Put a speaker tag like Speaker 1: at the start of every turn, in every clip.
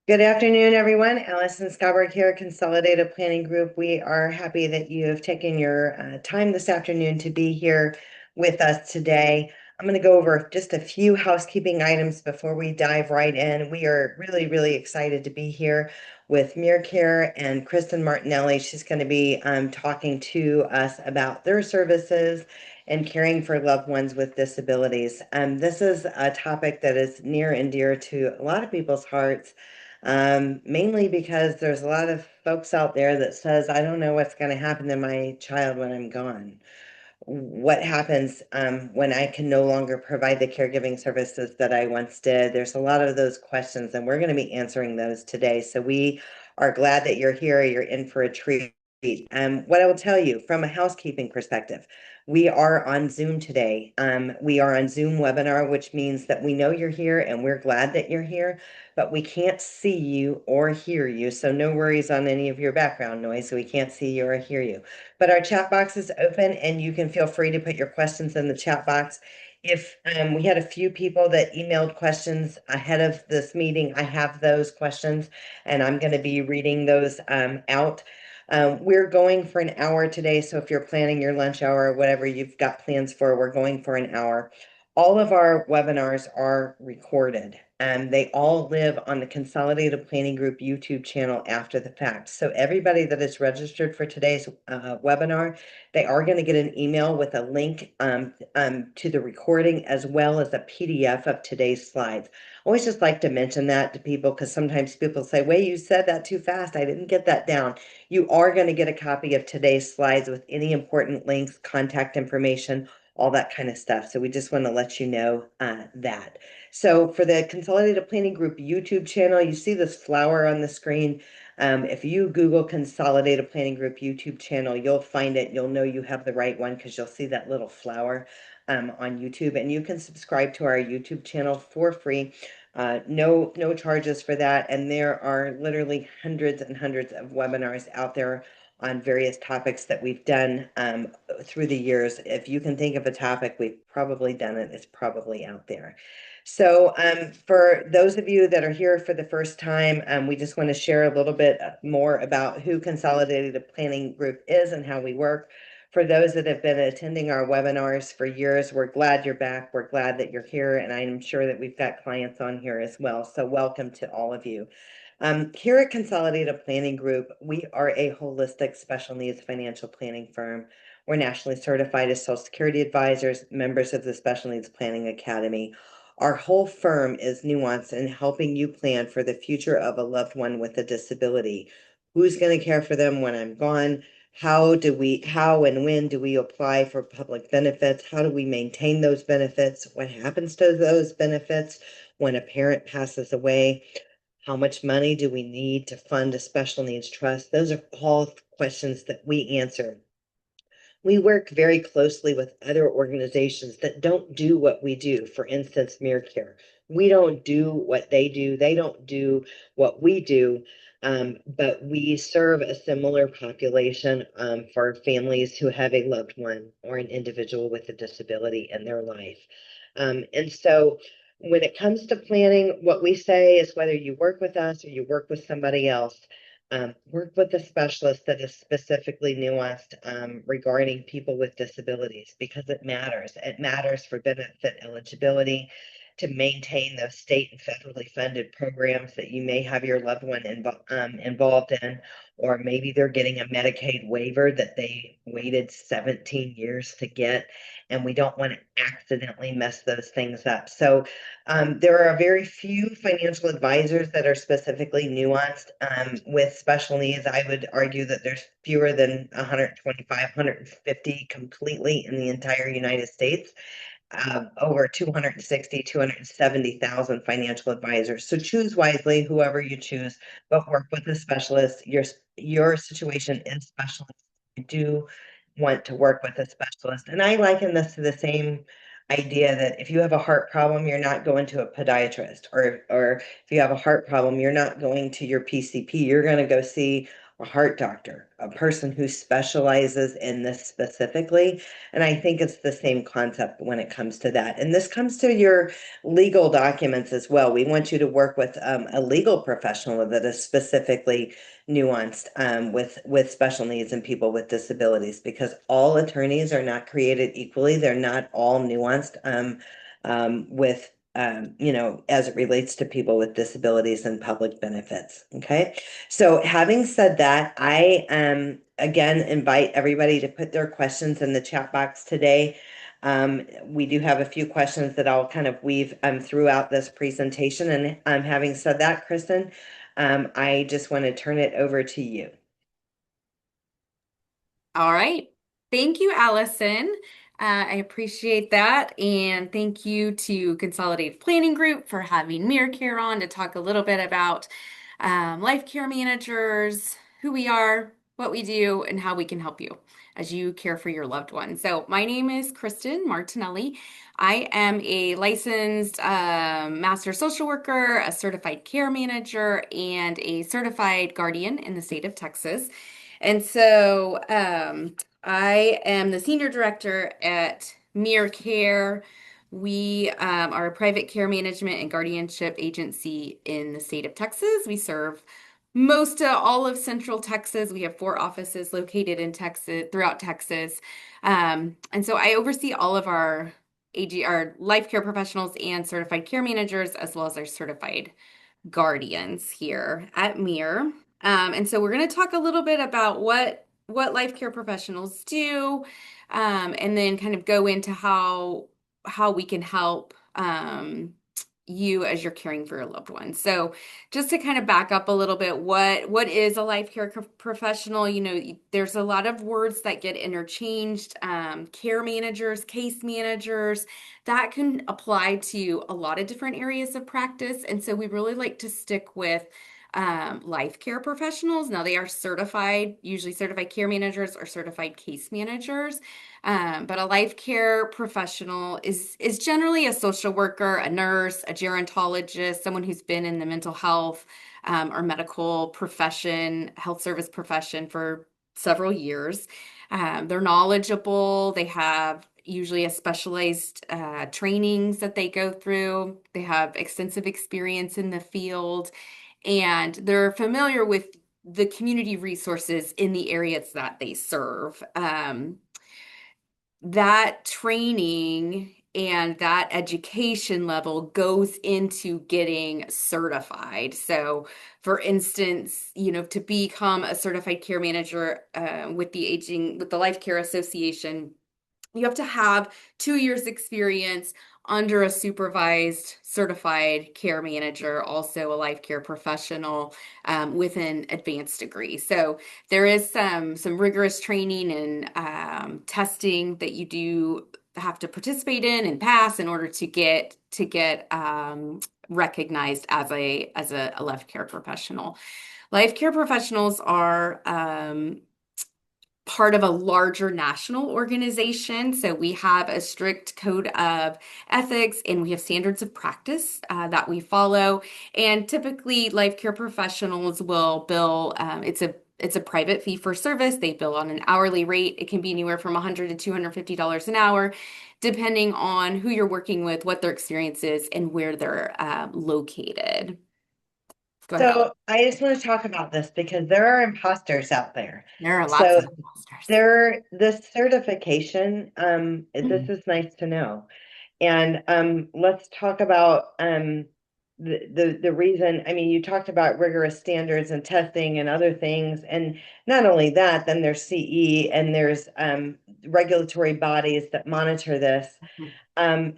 Speaker 1: Good afternoon, everyone. Allison Scalberg here, Consolidated Planning Group. We are happy that you have taken your time this afternoon to be here with us today. I'm going to go over just a few housekeeping items before we dive right in. We are really, really excited to be here with Mir Care and Kristin Martinelli. She's going to be talking to us about their services and caring for loved ones with disabilities. This is a topic that is near and dear to a lot of people's hearts, mainly because there's a lot of folks out there that says, I don't know what's going to happen to my child when I'm gone. What happens when I can no longer provide the caregiving services that I once did? There's a lot of those questions, and we're going to be answering those today. So we are glad that you're here. You're in for a treat. What I will tell you from a housekeeping perspective, we are on Zoom today. We are on Zoom webinar, which means that we know you're here and we're glad that you're here, but we can't see you or hear you. So no worries on any of your background noise. So we can't see you or hear you. But our chat box is open and you can feel free to put your questions in the chat box. If we had a few people that emailed questions ahead of this meeting, I have those questions and I'm going to be reading those out. We're going for an hour today, so if you're planning your lunch hour or whatever you've got plans for, we're going for an hour. All of our webinars are recorded, and they all live on the Consolidated Planning Group YouTube channel after the fact. So everybody that is registered for today's webinar, they are going to get an email with a link to the recording as well as a PDF of today's slides. Always just like to mention that to people because sometimes people say, wait, you said that too fast. I didn't get that down. You are going to get a copy of today's slides with any important links, contact information, all that kind of stuff. So we just want to let you know that. So for the Consolidated Planning Group YouTube channel, you see this flower on the screen. If you Google Consolidated Planning Group YouTube channel, you'll find it. You'll know you have the right one because you'll see that little flower on YouTube. And you can subscribe to our YouTube channel for free. No charges for that. And there are literally hundreds and hundreds of webinars out there on various topics that we've done through the years. If you can think of a topic, we've probably done it. It's probably out there. So for those of you that are here for the first time, we just want to share a little bit more about who Consolidated Planning Group is and how we work. For those that have been attending our webinars for years, we're glad you're back. We're glad that you're here, and I'm sure that we've got clients on here as well. So welcome to all of you. Here at Consolidated Planning Group, we are a holistic special needs financial planning firm. We're nationally certified as Social Security advisors, members of the Special Needs Planning Academy. Our whole firm is nuanced in helping you plan for the future of a loved one with a disability. Who's going to care for them when I'm gone? How and when do we apply for public benefits? How do we maintain those benefits? What happens to those benefits when a parent passes away? How much money do we need to fund a special needs trust? Those are all questions that we answer. We work very closely with other organizations that don't do what we do. For instance, Mir Care. We don't do what they do. They don't do what we do. But we serve a similar population for families who have a loved one or an individual with a disability in their life. And so when it comes to planning, what we say is whether you work with us or you work with somebody else, work with a specialist that is specifically nuanced regarding people with disabilities because it matters. It matters for benefit eligibility to maintain those state and federally funded programs that you may have your loved one involved in, or maybe they're getting a Medicaid waiver that they waited 17 years to get, and we don't want to accidentally mess those things up. So there are very few financial advisors that are specifically nuanced with special needs. I would argue that there's fewer than 125, 150 completely in the entire United States. Over 260, 270,000 financial advisors. So choose wisely, whoever you choose, but work with a specialist. Your situation is special. You do want to work with a specialist. And I liken this to the same idea that if you have a heart problem, you're not going to a podiatrist, or if you have a heart problem, you're not going to your PCP. You're going to go see a heart doctor, a person who specializes in this specifically. And I think it's the same concept when it comes to that. And this comes to your legal documents as well. We want you to work with a legal professional that is specifically nuanced with special needs and people with disabilities, because all attorneys are not created equally. They're not all nuanced with as it relates to people with disabilities and public benefits. Okay. So having said that, I again invite everybody to put their questions in the chat box today. We do have a few questions that I'll kind of weave throughout this presentation. And having said that, Kristin, I just want to turn it over to you.
Speaker 2: All right. Thank you, Allison. I appreciate that. And thank you to Consolidated Planning Group for having Mir Care on to talk a little bit about life care managers, who we are, what we do, and how we can help you as you care for your loved one. So my name is Kristin Martinelli. I am a licensed master social worker, a certified care manager, and a certified guardian in the state of Texas. And so I am the senior director at Mir Care. We are a private care management and guardianship agency in the state of Texas. We serve most of all of Central Texas. We have 4 offices located in Texas, throughout Texas. And so I oversee all of our our life care professionals and certified care managers, as well as our certified guardians here at Mir. And so we're going to talk a little bit about what life care professionals do, and then kind of go into how we can help you as you're caring for your loved one. So just to kind of back up a little bit, what is a life care professional? There's a lot of words that get interchanged. Care managers, case managers, that can apply to a lot of different areas of practice. And so we really like to stick with life care professionals. Now they are certified, usually certified care managers or certified case managers. But a life care professional is generally a social worker, a nurse, a gerontologist, someone who's been in the mental health or medical profession, health service profession for several years. They're knowledgeable. They have usually a specialized trainings that they go through. They have extensive experience in the field, and they're familiar with the community resources in the areas that they serve. That training and that education level goes into getting certified. So, for instance, to become a certified care manager with the Life Care Association, you have to have 2 years experience under a supervised certified care manager, also a life care professional with an advanced degree. So there is some rigorous training and testing that you do have to participate in and pass in order to get recognized as a life care professional. Life care professionals are part of a larger national organization. So we have a strict code of ethics and we have standards of practice that we follow. And typically, life care professionals will bill. It's a private fee for service. They bill on an hourly rate. It can be anywhere from $100 to $250 an hour, depending on who you're working with, what their experience is, and where they're located. Go ahead, Alex.
Speaker 1: So I just want to talk about this because there are imposters out there.
Speaker 2: There are lots
Speaker 1: So
Speaker 2: of imposters.
Speaker 1: this certification, this is nice to know. And let's talk about the reason. I mean, you talked about rigorous standards and testing and other things, and not only that, then there's CE and there's regulatory bodies that monitor this.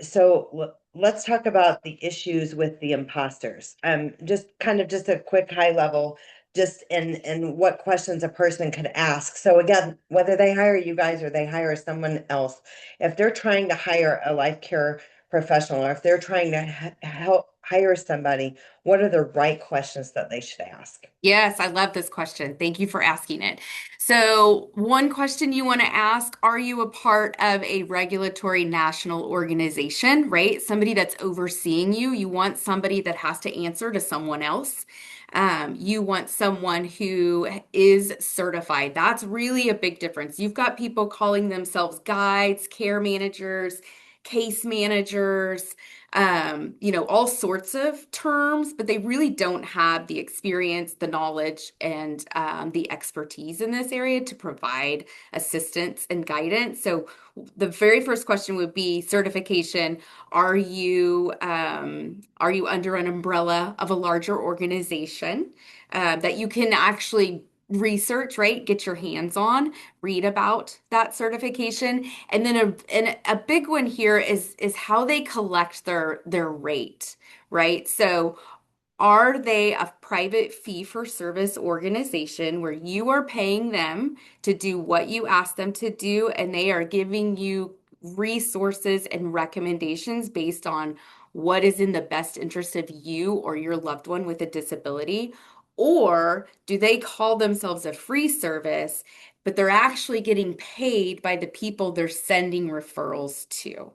Speaker 1: So let's talk about the issues with the imposters. Just a quick high level, just in what questions a person could ask. So again, whether they hire you guys or they hire someone else, if they're trying to hire a life care professional or if they're trying to help hire somebody, what are the right questions that they should ask?
Speaker 2: Yes, I love this question. Thank you for asking it. So, one question you want to ask, are you a part of a regulatory national organization, right? Somebody that's overseeing you. You want somebody that has to answer to someone else. You want someone who is certified. That's really a big difference. You've got people calling themselves guides, care managers, case managers, all sorts of terms, but they really don't have the experience, the knowledge, and the expertise in this area to provide assistance and guidance. So the very first question would be certification. Are you under an umbrella of a larger organization that you can actually research, right? Get your hands on, read about that certification. And then a big one here is how they collect their rate, right? So are they a private fee for service organization where you are paying them to do what you ask them to do, and they are giving you resources and recommendations based on what is in the best interest of you or your loved one with a disability? Or do they call themselves a free service, but they're actually getting paid by the people they're sending referrals to?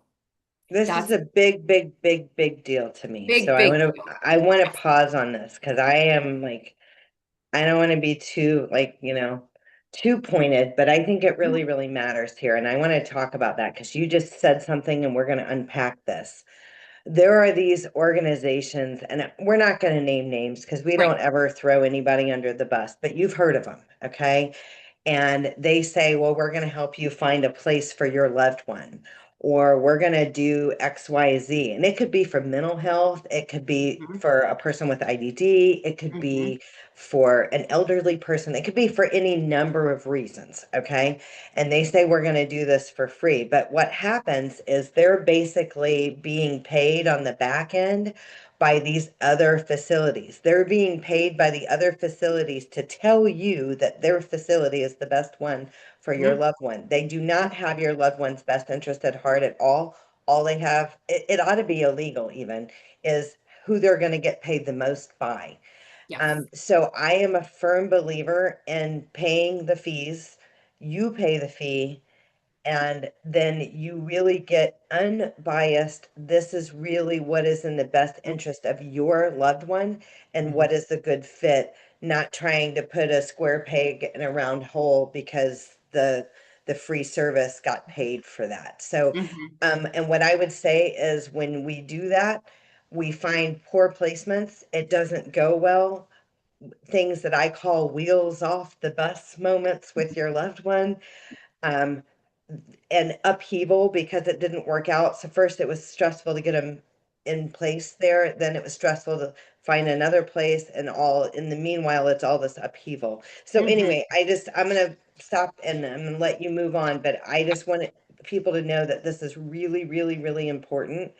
Speaker 1: This is
Speaker 2: That's
Speaker 1: a big, big, big, big deal to me. So
Speaker 2: big,
Speaker 1: I
Speaker 2: big
Speaker 1: want to
Speaker 2: deal.
Speaker 1: I want to pause on this because I am like I don't want to be too too pointed, but I think it really, really matters here. And I want to talk about that because you just said something and we're going to unpack this. There are these organizations, and we're not going to name names because we
Speaker 2: Right.
Speaker 1: don't ever throw anybody under the bus, but you've heard of them, okay? And they say, well, we're going to help you find a place for your loved one, or we're going to do XYZ. And it could be for mental health, it could be
Speaker 2: Mhm.
Speaker 1: for a person with IDD, it could
Speaker 2: Mhm.
Speaker 1: be for an elderly person, it could be for any number of reasons. Okay. And they say, we're going to do this for free. But what happens is they're basically being paid on the back end by these other facilities. They're being paid by the other facilities to tell you that their facility is the best one for your
Speaker 2: Mhm.
Speaker 1: loved one. They do not have your loved one's best interest at heart at all. All they have, it ought to be illegal even, is who they're going to get paid the most by.
Speaker 2: Yes.
Speaker 1: So I am a firm believer in paying the fees. You pay the fee, and then you really get unbiased. This is really what is in the best interest of your loved one and
Speaker 2: Mhm.
Speaker 1: what is the good fit, not trying to put a square peg in a round hole because the free service got paid for that. So,
Speaker 2: Mhm.
Speaker 1: and what I would say is when we do that, we find poor placements. It doesn't go well. Things that I call wheels off the bus moments with your loved one. Um, and upheaval because it didn't work out. So first it was stressful to get them in place there. Then it was stressful to find another place, and all in the meanwhile, it's all this upheaval. So
Speaker 2: Mhm.
Speaker 1: anyway, I'm gonna stop and I'm gonna let you move on, but I just want people to know that this is really, really, really important.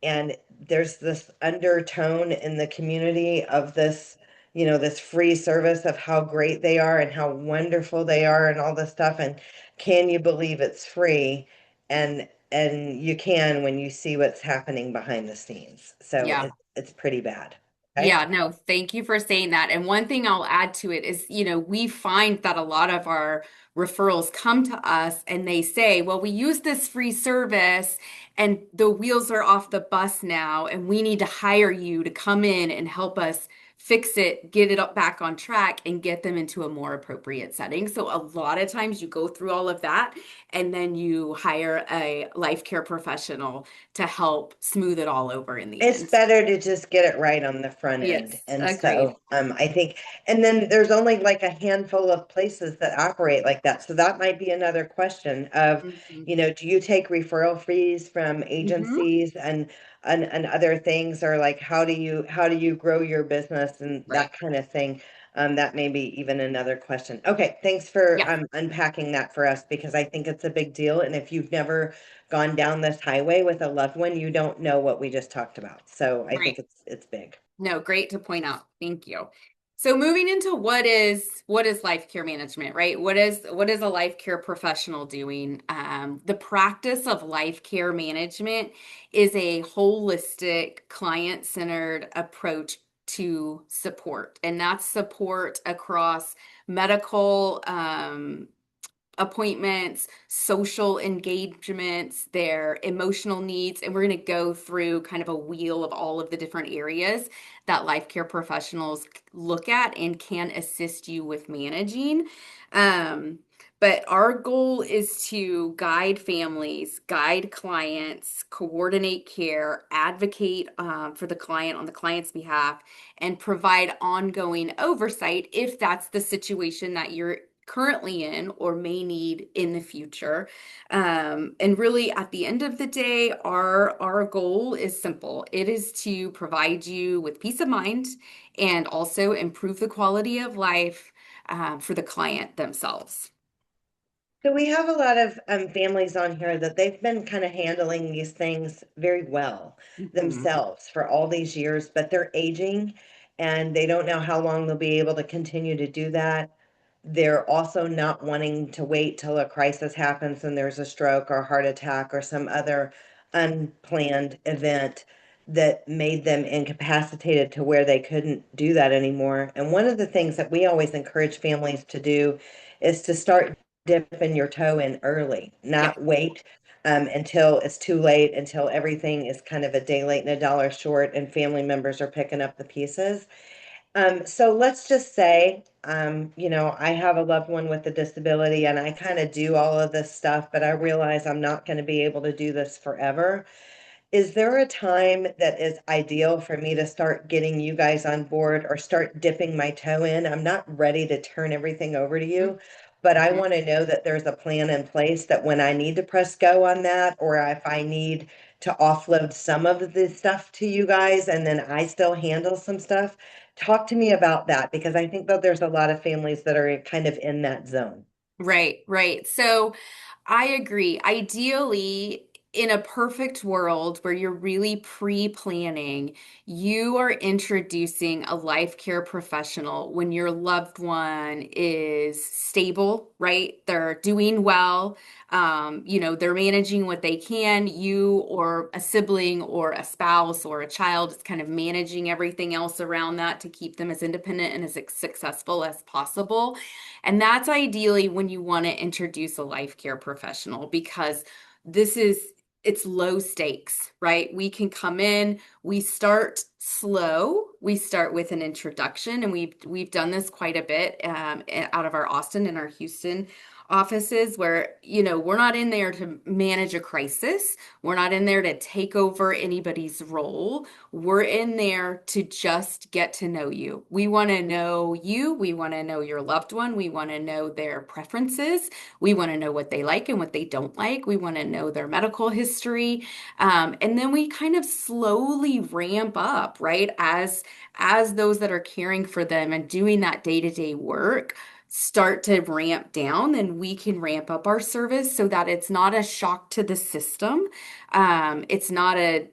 Speaker 1: And there's this undertone in the community of this, this free service of how great they are and how wonderful they are and all this stuff. And can you believe it's free? And you can when you see what's happening behind the scenes. So
Speaker 2: Yeah.
Speaker 1: it's pretty bad. Okay.
Speaker 2: Yeah, no, thank you for saying that. And one thing I'll add to it is, we find that a lot of our referrals come to us and they say, well, we use this free service and the wheels are off the bus now, and we need to hire you to come in and help us fix it, get it up back on track, and get them into a more appropriate setting. So a lot of times you go through all of that and then you hire a life care professional to help smooth it all over in the
Speaker 1: It's
Speaker 2: end.
Speaker 1: better to just get it right on the front end.
Speaker 2: Yes,
Speaker 1: And
Speaker 2: agreed.
Speaker 1: so I think, and then there's only like a handful of places that operate like that. So that might be another question of,
Speaker 2: Mhm.
Speaker 1: do you take referral fees from
Speaker 2: Mhm.
Speaker 1: agencies and other things, or like how do you grow your business and
Speaker 2: Right.
Speaker 1: that kind of thing? That may be even another question. Okay, thanks for
Speaker 2: Yeah.
Speaker 1: unpacking that for us because I think it's a big deal. And if you've never gone down this highway with a loved one, you don't know what we just talked about. So I think
Speaker 2: Right.
Speaker 1: it's big.
Speaker 2: No, great to point out. Thank you. So moving into what is life care management, right? What is a life care professional doing? The practice of life care management is a holistic, client-centered approach to support, and that's support across medical, appointments, social engagements, their emotional needs, and we're going to go through kind of a wheel of all of the different areas that life care professionals look at and can assist you with managing. Um, but our goal is to guide families, guide clients, coordinate care, advocate for the client on the client's behalf, and provide ongoing oversight if that's the situation that you're currently in or may need in the future. And really, at the end of the day, our goal is simple. It is to provide you with peace of mind and also improve the quality of life for the client themselves.
Speaker 1: So we have a lot of families on here that they've been kind of handling these things very well
Speaker 2: Mhm.
Speaker 1: themselves for all these years, but they're aging and they don't know how long they'll be able to continue to do that. They're also not wanting to wait till a crisis happens and there's a stroke or a heart attack or some other unplanned event that made them incapacitated to where they couldn't do that anymore. And one of the things that we always encourage families to do is to start dipping your toe in early,
Speaker 2: Yeah.
Speaker 1: not wait until it's too late, until everything is kind of a day late and a dollar short and family members are picking up the pieces. So let's just say, I have a loved one with a disability and I kind of do all of this stuff, but I realize I'm not going to be able to do this forever. Is there a time that is ideal for me to start getting you guys on board or start dipping my toe in? I'm not ready to turn everything over to you, but I
Speaker 2: Mhm.
Speaker 1: want to know that there's a plan in place that when I need to press go on that, or if I need to offload some of the stuff to you guys and then I still handle some stuff, talk to me about that because I think that there's a lot of families that are kind of in that zone.
Speaker 2: Right, right. So I agree. Ideally, in a perfect world where you're really pre-planning, you are introducing a life care professional when your loved one is stable, right? They're doing well. They're managing what they can. You or a sibling or a spouse or a child is kind of managing everything else around that to keep them as independent and as successful as possible. And that's ideally when you want to introduce a life care professional because this is it's low stakes, right? We can come in, we start slow. We start with an introduction, and we've done this quite a bit out of our Austin and our Houston offices where, we're not in there to manage a crisis. We're not in there to take over anybody's role. We're in there to just get to know you. We want to know you. We want to know your loved one. We want to know their preferences. We want to know what they like and what they don't like. We want to know their medical history. And then we kind of slowly ramp up, right? As those that are caring for them and doing that day-to-day work start to ramp down, then we can ramp up our service so that it's not a shock to the system. It's not a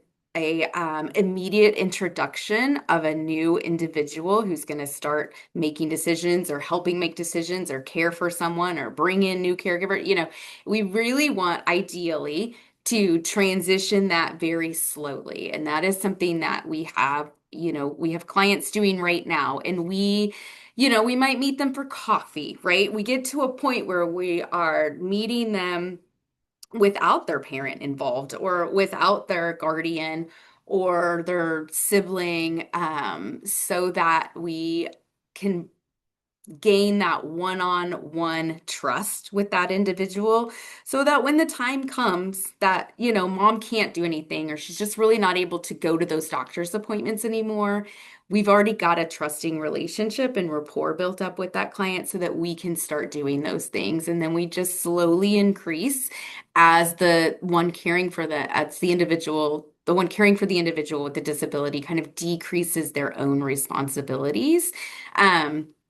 Speaker 2: immediate introduction of a new individual who's going to start making decisions or helping make decisions or care for someone or bring in new caregiver. We really want ideally to transition that very slowly. And that is something that we have clients doing right now. And we might meet them for coffee, right? We get to a point where we are meeting them without their parent involved or without their guardian or their sibling, so that we can gain that one-on-one trust with that individual so that when the time comes that, mom can't do anything or she's just really not able to go to those doctor's appointments anymore, we've already got a trusting relationship and rapport built up with that client so that we can start doing those things. And then we just slowly increase as the one caring for the individual with the disability kind of decreases their own responsibilities.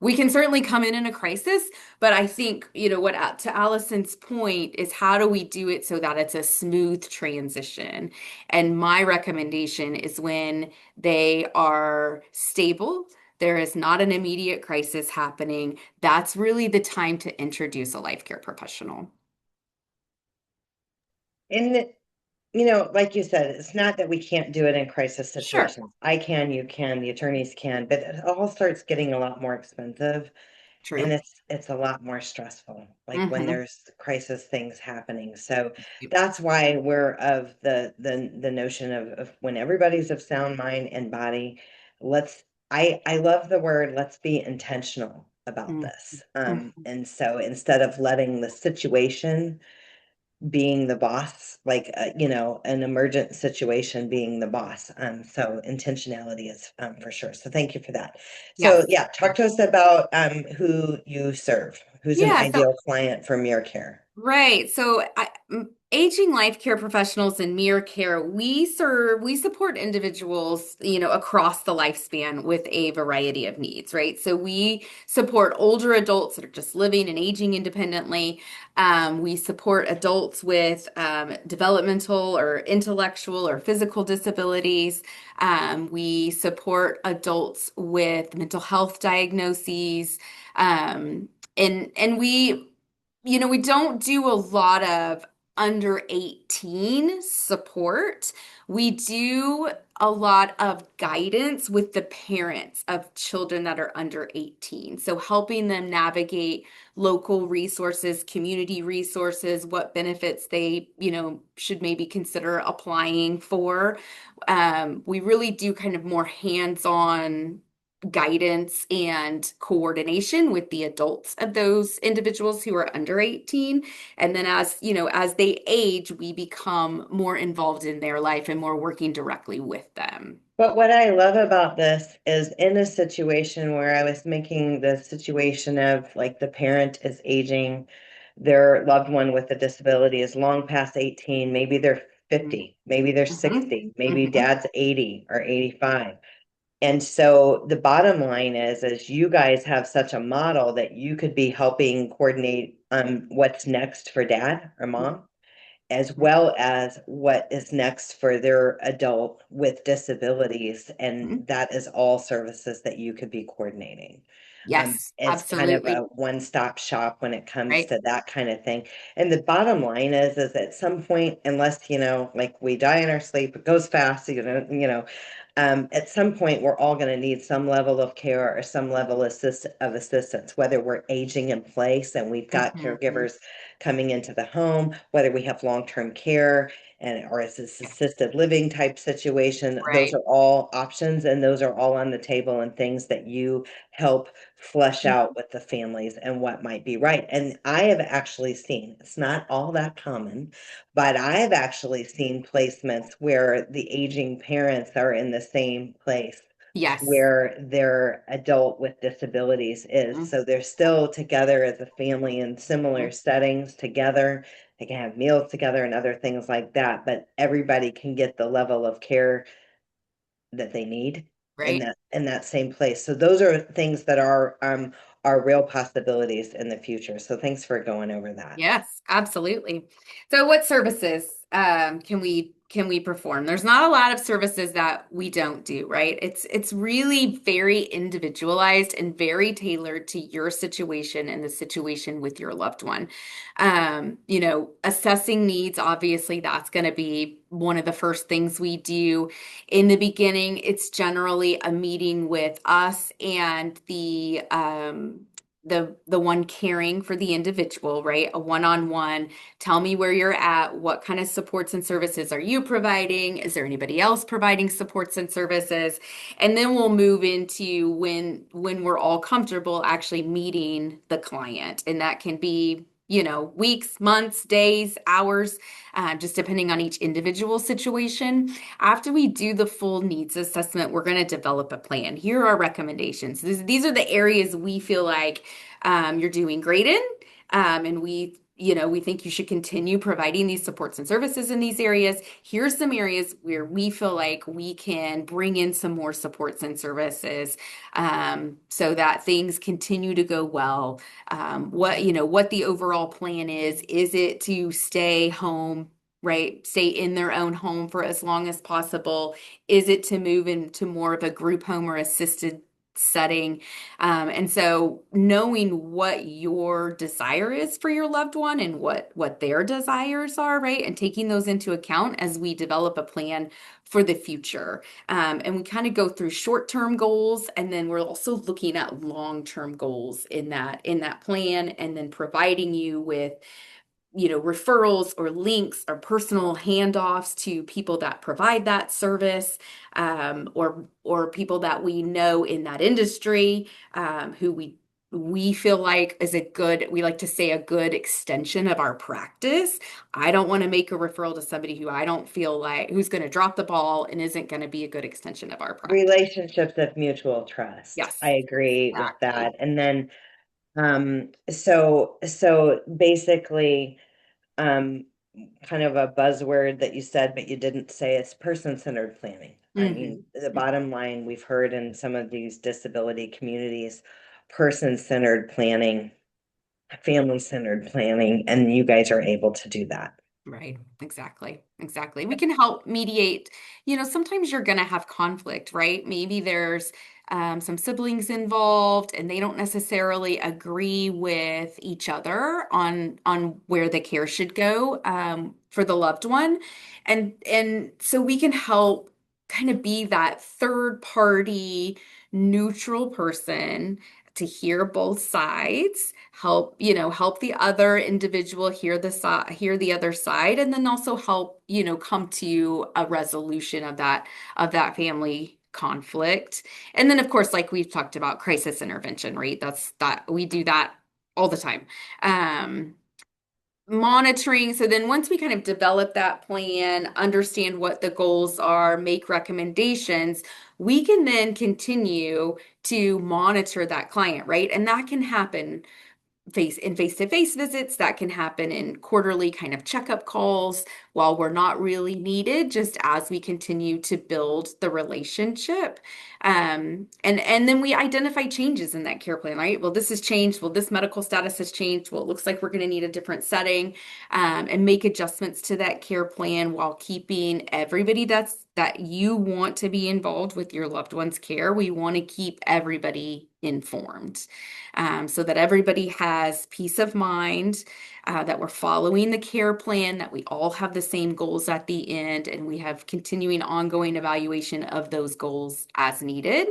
Speaker 2: We can certainly come in a crisis, but I think, to Allison's point is how do we do it so that it's a smooth transition? And my recommendation is when they are stable, there is not an immediate crisis happening. That's really the time to introduce a life care professional.
Speaker 1: And like you said, it's not that we can't do it in crisis
Speaker 2: Sure.
Speaker 1: situations. I can, you can, the attorneys can, but it all starts getting a lot more expensive. and
Speaker 2: True.
Speaker 1: it's a lot more stressful, like when
Speaker 2: Hmm.
Speaker 1: there's crisis things happening. So that's why we're of the notion of when everybody's of sound mind and body, let's I love the word let's be intentional about
Speaker 2: Hmm.
Speaker 1: this.
Speaker 2: Hmm.
Speaker 1: And so instead of letting the situation being the boss, like an emergent situation being the boss. So intentionality is for sure. So thank you for that. So
Speaker 2: Yes.
Speaker 1: yeah, talk to us about who you serve, who's an
Speaker 2: Yeah. So
Speaker 1: ideal client for Mir Care.
Speaker 2: right. Aging life care professionals in Mir Care, we support individuals, across the lifespan with a variety of needs, right? So we support older adults that are just living and aging independently. We support adults with developmental or intellectual or physical disabilities. We support adults with mental health diagnoses. And we don't do a lot of under 18 support. We do a lot of guidance with the parents of children that are under 18. So helping them navigate local resources, community resources, what benefits they, should maybe consider applying for. We really do kind of more hands-on guidance and coordination with the adults of those individuals who are under 18. And then as they age, we become more involved in their life and more working directly with them.
Speaker 1: But what I love about this is in a situation where I was making the situation of like the parent is aging, their loved one with a disability is long past 18, maybe they're 50, maybe they're
Speaker 2: Mhm.
Speaker 1: 60, maybe
Speaker 2: Mhm.
Speaker 1: dad's 80 or 85. And so the bottom line is you guys have such a model that you could be helping coordinate what's next for dad or mom, as well as what is next for their adult with disabilities. And
Speaker 2: Mhm.
Speaker 1: that is all services that you could be coordinating.
Speaker 2: Yes,
Speaker 1: It's kind of a
Speaker 2: absolutely.
Speaker 1: one-stop shop when it comes
Speaker 2: Right.
Speaker 1: to that kind of thing. And the bottom line is at some point, unless, like we die in our sleep, it goes fast, at some point we're all going to need some level of care or some level of assistance, whether we're aging in place and we've got
Speaker 2: Mhm.
Speaker 1: caregivers coming into the home, whether we have long-term care and or it's this assisted living type situation. Those
Speaker 2: Right.
Speaker 1: are all options and those are all on the table and things that you help flesh out with the families and what might be right. And I have actually seen, it's not all that common, but I've actually seen placements where the aging parents are in the same place
Speaker 2: Yes.
Speaker 1: where their adult with disabilities is.
Speaker 2: Mhm.
Speaker 1: So they're still together as a family in similar
Speaker 2: Mhm.
Speaker 1: settings together. They can have meals together and other things like that, but everybody can get the level of care that they need in
Speaker 2: Right.
Speaker 1: that same place. So those are things that are real possibilities in the future. So thanks for going over that.
Speaker 2: Yes, absolutely. So what services can we perform? There's not a lot of services that we don't do, right? It's really very individualized and very tailored to your situation and the situation with your loved one. Assessing needs, obviously, that's going to be one of the first things we do. In the beginning, it's generally a meeting with us and the one caring for the individual, right? A one-on-one. Tell me where you're at. What kind of supports and services are you providing? Is there anybody else providing supports and services? And then we'll move into when we're all comfortable actually meeting the client. And that can be, weeks, months, days, hours, just depending on each individual situation. After we do the full needs assessment, we're going to develop a plan. Here are our recommendations. These are the areas we feel like you're doing great in. And we think you should continue providing these supports and services in these areas. Here's some areas where we feel like we can bring in some more supports and services so that things continue to go well. What the overall plan is. Is it to stay home? Right, stay in their own home for as long as possible? Is it to move into more of a group home or assisted setting? And so knowing what your desire is for your loved one and what their desires are, right? And taking those into account as we develop a plan for the future. And we kind of go through short-term goals, and then we're also looking at long-term goals in that plan, and then providing you with referrals or links or personal handoffs to people that provide that service, or people that we know in that industry, who we feel like is a good, we like to say, a good extension of our practice. I don't want to make a referral to somebody who I don't feel like who's going to drop the ball and isn't going to be a good extension of our practice.
Speaker 1: Relationships of mutual trust.
Speaker 2: Yes,
Speaker 1: I agree with
Speaker 2: exactly.
Speaker 1: that. And then, so basically, um, kind of a buzzword that you said, but you didn't say, it's person-centered planning. I mean,
Speaker 2: Hmm.
Speaker 1: the bottom line, we've heard in some of these disability communities, person-centered planning, family-centered planning, and you guys are able to do that.
Speaker 2: Right, exactly, exactly. We can help mediate. Sometimes you're going to have conflict, right? Maybe there's some siblings involved, and they don't necessarily agree with each other on where the care should go for the loved one, and so we can help kind of be that third party neutral person to hear both sides, help the other individual hear the other side, and then also help, come to a resolution of that family conflict. And then of course, like we've talked about, crisis intervention, right? That we do that all the time. Um, Monitoring. So then once we kind of develop that plan, understand what the goals are, make recommendations, we can then continue to monitor that client, right? And that can happen face-to-face visits, that can happen in quarterly kind of checkup calls while we're not really needed, just as we continue to build the relationship. And then we identify changes in that care plan, right? Well, this has changed. Well, this medical status has changed. Well, it looks like we're going to need a different setting, and make adjustments to that care plan while keeping everybody that you want to be involved with your loved one's care. We want to keep everybody informed, so that everybody has peace of mind, that we're following the care plan, that we all have the same goals at the end, and we have continuing ongoing evaluation of those goals as needed.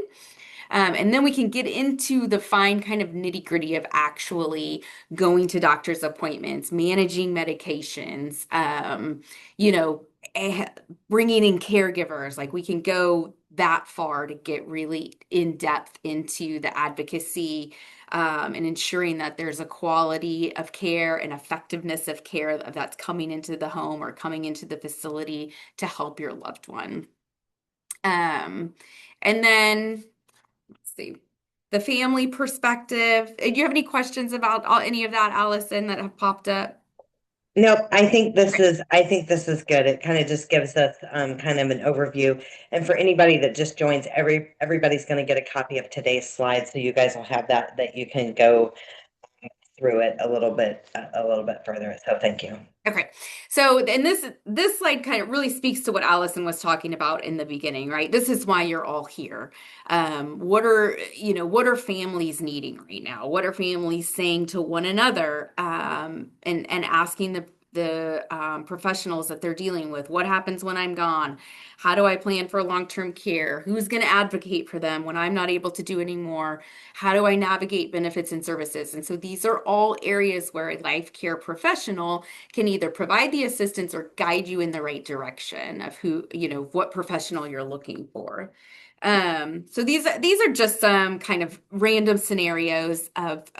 Speaker 2: And then we can get into the fine kind of nitty-gritty of actually going to doctor's appointments, managing medications, you know, eh, bringing in caregivers. Like we can go that far to get really in depth into the advocacy, and ensuring that there's a quality of care and effectiveness of care that's coming into the home or coming into the facility to help your loved one. Um, and then let's see. The family perspective. Do you have any questions about any of that, Allison, that have popped up?
Speaker 1: Nope, I think this is good. It kind of just gives us kind of an overview. And for anybody that just joins, everybody's going to get a copy of today's slides, so you guys will have that you can go through it a little bit further. So thank you.
Speaker 2: Okay. So, and this slide kind of really speaks to what Allison was talking about in the beginning, right? This is why you're all here. What are families needing right now? What are families saying to one another? And asking the professionals that they're dealing with, what happens when I'm gone? How do I plan for long-term care? Who's going to advocate for them when I'm not able to do anymore? How do I navigate benefits and services? And so these are all areas where a life care professional can either provide the assistance or guide you in the right direction of what professional you're looking for. So these are just some kind of random scenarios of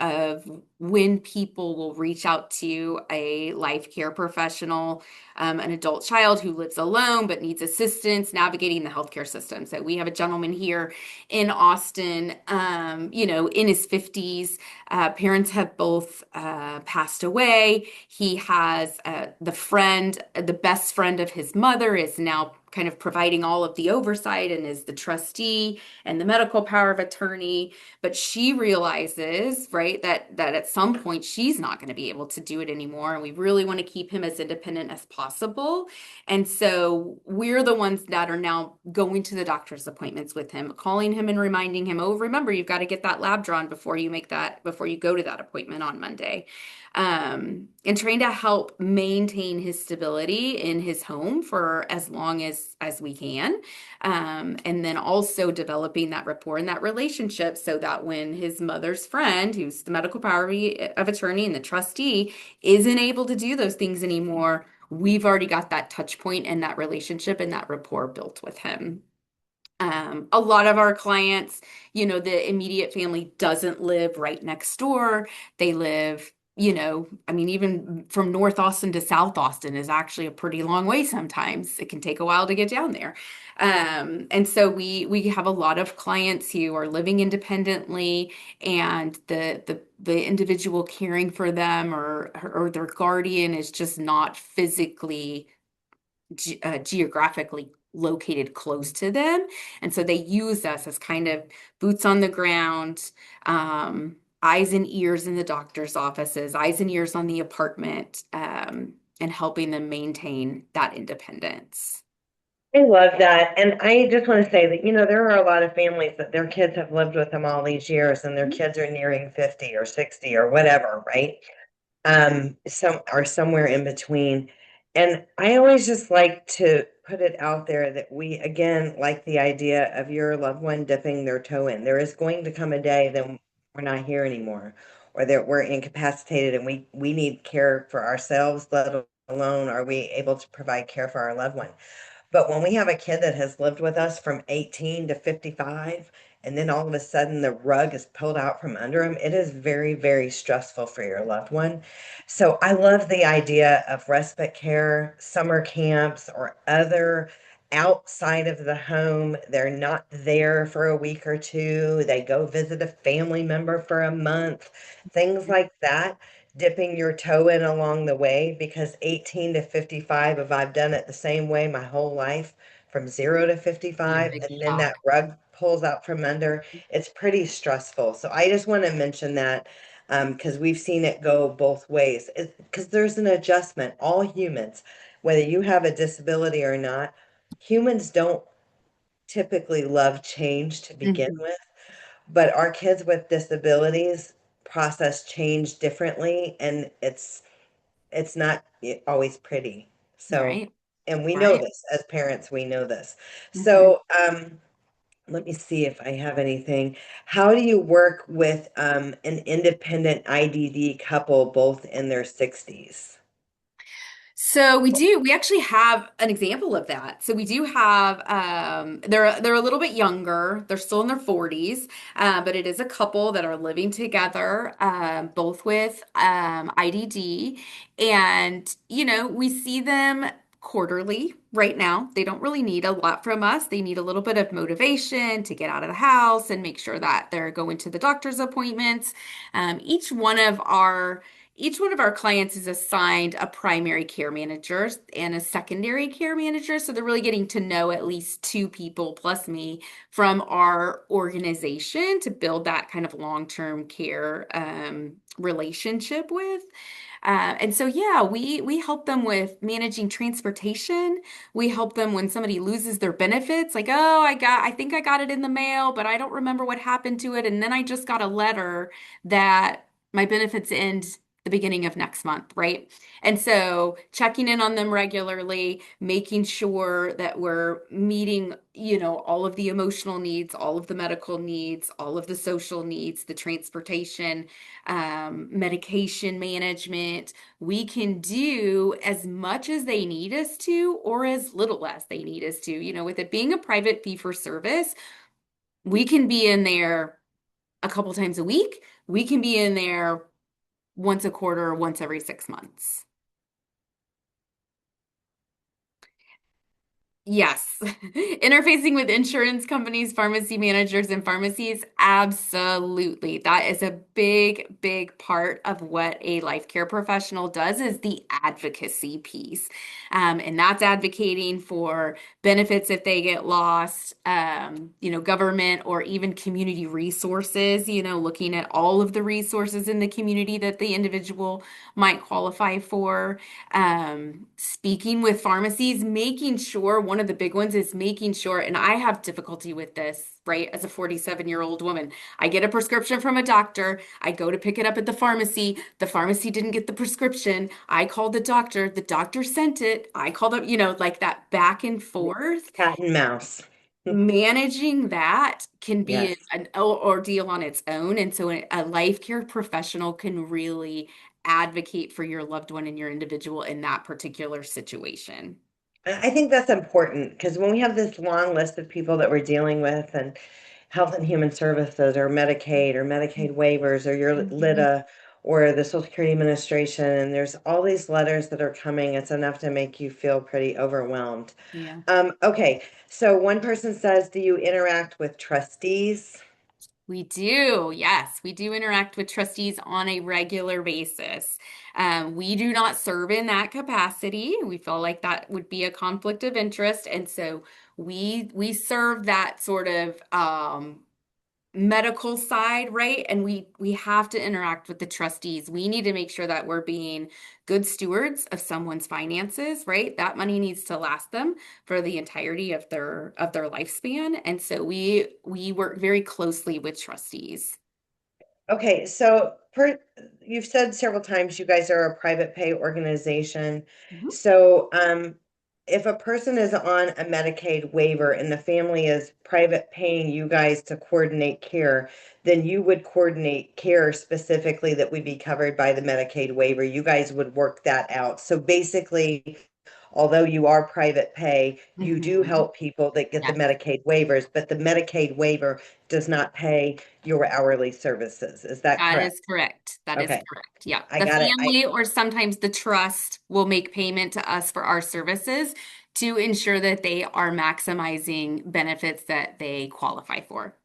Speaker 2: when people will reach out to a life care professional, an adult child who lives alone but needs assistance navigating the healthcare system. So we have a gentleman here in Austin, in his 50s. Parents have both passed away. He has the best friend of his mother is now kind of providing all of the oversight and is the trustee and the medical power of attorney. But she realizes, right, that at some point she's not going to be able to do it anymore. And we really want to keep him as independent as possible. And so we're the ones that are now going to the doctor's appointments with him, calling him and reminding him, oh, remember, you've got to get that lab drawn before you go to that appointment on Monday. And trying to help maintain his stability in his home for as long as as we can. And then also developing that rapport and that relationship so that when his mother's friend, who's the medical power of attorney and the trustee, isn't able to do those things anymore, we've already got that touch point and that relationship and that rapport built with him. A lot of our clients, the immediate family doesn't live right next door. They live, I mean, even from North Austin to South Austin is actually a pretty long way sometimes. It can take a while to get down there. And so we have a lot of clients who are living independently, and the individual caring for them or their guardian is just not physically geographically located close to them. And so they use us as kind of boots on the ground, eyes and ears in the doctor's offices, eyes and ears on the apartment, and helping them maintain that independence.
Speaker 1: I love that. And I just want to say that, there are a lot of families that their kids have lived with them all these years and their kids are nearing 50 or 60 or whatever, right? Some are somewhere in between. And I always just like to put it out there that we, again, like the idea of your loved one dipping their toe in. There is going to come a day that we're not here anymore, or that we're incapacitated and we need care for ourselves, let alone are we able to provide care for our loved one. But when we have a kid that has lived with us from 18 to 55, and then all of a sudden the rug is pulled out from under him, it is very, very stressful for your loved one. So I love the idea of respite care, summer camps, or other outside of the home. They're not there for a week or two. They go visit a family member for a month, things like that, dipping your toe in along the way, because 18 to 55, if I've done it the same way my whole life, from 0 to
Speaker 2: Be a
Speaker 1: 55,
Speaker 2: big
Speaker 1: and then that
Speaker 2: shock.
Speaker 1: rug pulls out from under, it's pretty stressful. So I just want to mention that, because we've seen it go both ways. Because there's an adjustment. All humans, whether you have a disability or not, humans don't typically love change to begin
Speaker 2: Mhm.
Speaker 1: with. But our kids with disabilities process change differently, and it's not always pretty. So,
Speaker 2: Right,
Speaker 1: and we know
Speaker 2: right.
Speaker 1: this as parents, we know this.
Speaker 2: Mhm.
Speaker 1: So, let me see if I have anything. How do you work with an independent IDD couple, both in their 60s?
Speaker 2: So we do. We actually have an example of that. So we do have. They're a little bit younger. They're still in their 40s, but it is a couple that are living together, both with IDD, and we see them quarterly right now. They don't really need a lot from us. They need a little bit of motivation to get out of the house and make sure that they're going to the doctor's appointments. Um, each one of our each one of our clients is assigned a primary care manager and a secondary care manager. So they're really getting to know at least two people plus me from our organization to build that kind of long-term care relationship with. And so, yeah, we help them with managing transportation. We help them when somebody loses their benefits, like, oh, I think I got it in the mail, but I don't remember what happened to it. And then I just got a letter that my benefits end the beginning of next month, right? And so checking in on them regularly, making sure that we're meeting, all of the emotional needs, all of the medical needs, all of the social needs, the transportation, medication management. We can do as much as they need us to, or as little as they need us to. With it being a private fee for service, we can be in there a couple times a week. We can be in there once a quarter, once every 6 months. Yes. Interfacing with insurance companies, pharmacy managers, and pharmacies, absolutely. That is a big, big part of what a life care professional does is the advocacy piece. And that's advocating for benefits if they get lost, government or even community resources, looking at all of the resources in the community that the individual might qualify for. Speaking with pharmacies, making sure one of the big ones is making sure, and I have difficulty with this, right? As a 47-year-old woman, I get a prescription from a doctor. I go to pick it up at the pharmacy. The pharmacy didn't get the prescription. I called the doctor. The doctor sent it. I called up, like that back and
Speaker 1: Yeah.
Speaker 2: forth,
Speaker 1: Cat and mouse.
Speaker 2: managing that can be
Speaker 1: Yes.
Speaker 2: an ordeal on its own. And so a life care professional can really advocate for your loved one and your individual in that particular situation.
Speaker 1: I think that's important because when we have this long list of people that we're dealing with and Health and Human Services or Medicaid waivers or your
Speaker 2: Mhm.
Speaker 1: LITA or the Social Security Administration, and there's all these letters that are coming, it's enough to make you feel pretty overwhelmed.
Speaker 2: Yeah.
Speaker 1: Okay, so one person says, do you interact with trustees?
Speaker 2: We do. Yes, we do interact with trustees on a regular basis. We do not serve in that capacity. We feel like that would be a conflict of interest, and so we serve that sort of medical side, right? And we have to interact with the trustees. We need to make sure that we're being good stewards of someone's finances, right? That money needs to last them for the entirety of their lifespan. And so we work very closely with trustees.
Speaker 1: Okay, you've said several times you guys are a private pay organization.
Speaker 2: Mhm.
Speaker 1: So, if a person is on a Medicaid waiver and the family is private paying you guys to coordinate care, then you would coordinate care specifically that would be covered by the Medicaid waiver. You guys would work that out. So basically, although you are private pay, you do
Speaker 2: Mhm.
Speaker 1: help people that get the
Speaker 2: Yes.
Speaker 1: Medicaid waivers, but the Medicaid waiver does not pay your hourly services. Is that
Speaker 2: That
Speaker 1: correct?
Speaker 2: is correct. That is
Speaker 1: Okay,
Speaker 2: correct. Yeah.
Speaker 1: I
Speaker 2: The
Speaker 1: got it.
Speaker 2: family or sometimes the trust will make payment to us for our services to ensure that they are maximizing benefits that they qualify for.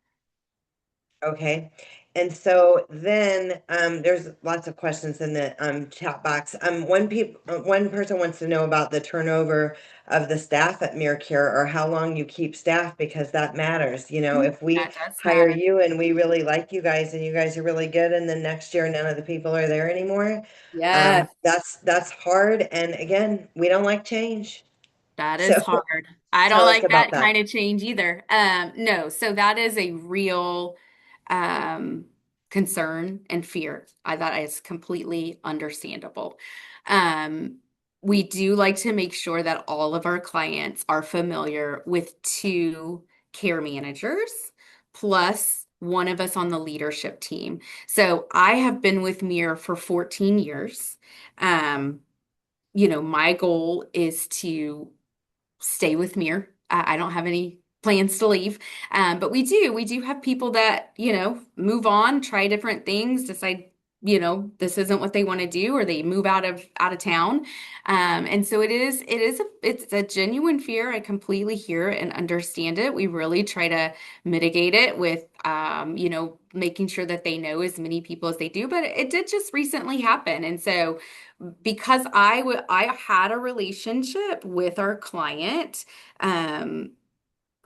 Speaker 1: Okay. And so then there's lots of questions in the chat box. One person wants to know about the turnover of the staff at Mir Care or how long you keep staff because that matters. You know, if we
Speaker 2: That does
Speaker 1: hire
Speaker 2: matter.
Speaker 1: you and we really like you guys and you guys are really good and then next year none of the people are there anymore,
Speaker 2: Yes.
Speaker 1: that's hard. And again, we don't like change.
Speaker 2: That
Speaker 1: So
Speaker 2: is hard. I don't
Speaker 1: tell us
Speaker 2: like
Speaker 1: about
Speaker 2: that
Speaker 1: that.
Speaker 2: kind of change either. No, so that is a real um, concern and fear. I thought is completely understandable. Um, we do like to make sure that all of our clients are familiar with two care managers plus one of us on the leadership team. So I have been with Mir for 14 years. Um, my goal is to stay with Mir. I don't have any plans to leave. But we do have people that, move on, try different things, decide, this isn't what they want to do, or they move out of town. And so it's a genuine fear. I completely hear and understand it. We really try to mitigate it with, making sure that they know as many people as they do. But it did just recently happen. And so because I had a relationship with our client, um,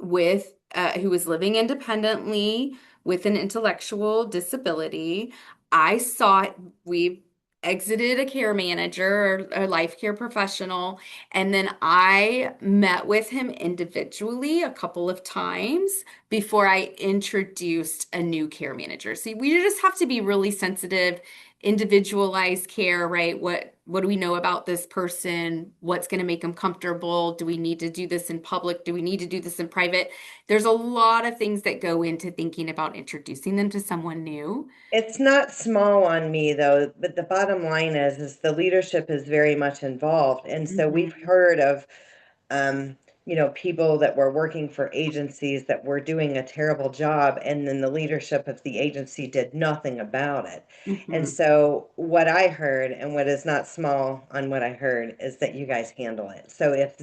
Speaker 2: with who was living independently with an intellectual disability. I saw we exited a care manager or a life care professional, and then I met with him individually a couple of times before I introduced a new care manager. See, we just have to be really sensitive, individualized care, right? What do we know about this person? What's going to make them comfortable? Do we need to do this in public? Do we need to do this in private? There's a lot of things that go into thinking about introducing them to someone new.
Speaker 1: It's not small on me though, but the bottom line is the leadership is very much involved. And so we've
Speaker 2: Mhm.
Speaker 1: heard of um, people that were working for agencies that were doing a terrible job, and then the leadership of the agency did nothing about it. And
Speaker 2: Mhm.
Speaker 1: so, what I heard, and what is not small on what I heard, is that you guys handle it. So, if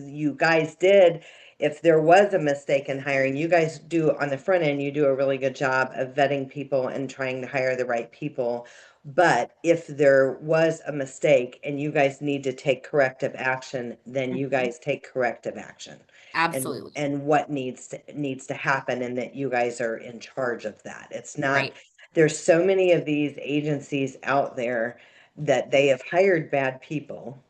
Speaker 1: there was a mistake in hiring, you guys do on the front end, you do a really good job of vetting people and trying to hire the right people. But if there was a mistake and you guys need to take corrective action, then you
Speaker 2: Mhm.
Speaker 1: guys take corrective action.
Speaker 2: Absolutely.
Speaker 1: And what needs to happen and that you guys are in charge of that. It's not
Speaker 2: Right.
Speaker 1: there's so many of these agencies out there that they have hired bad people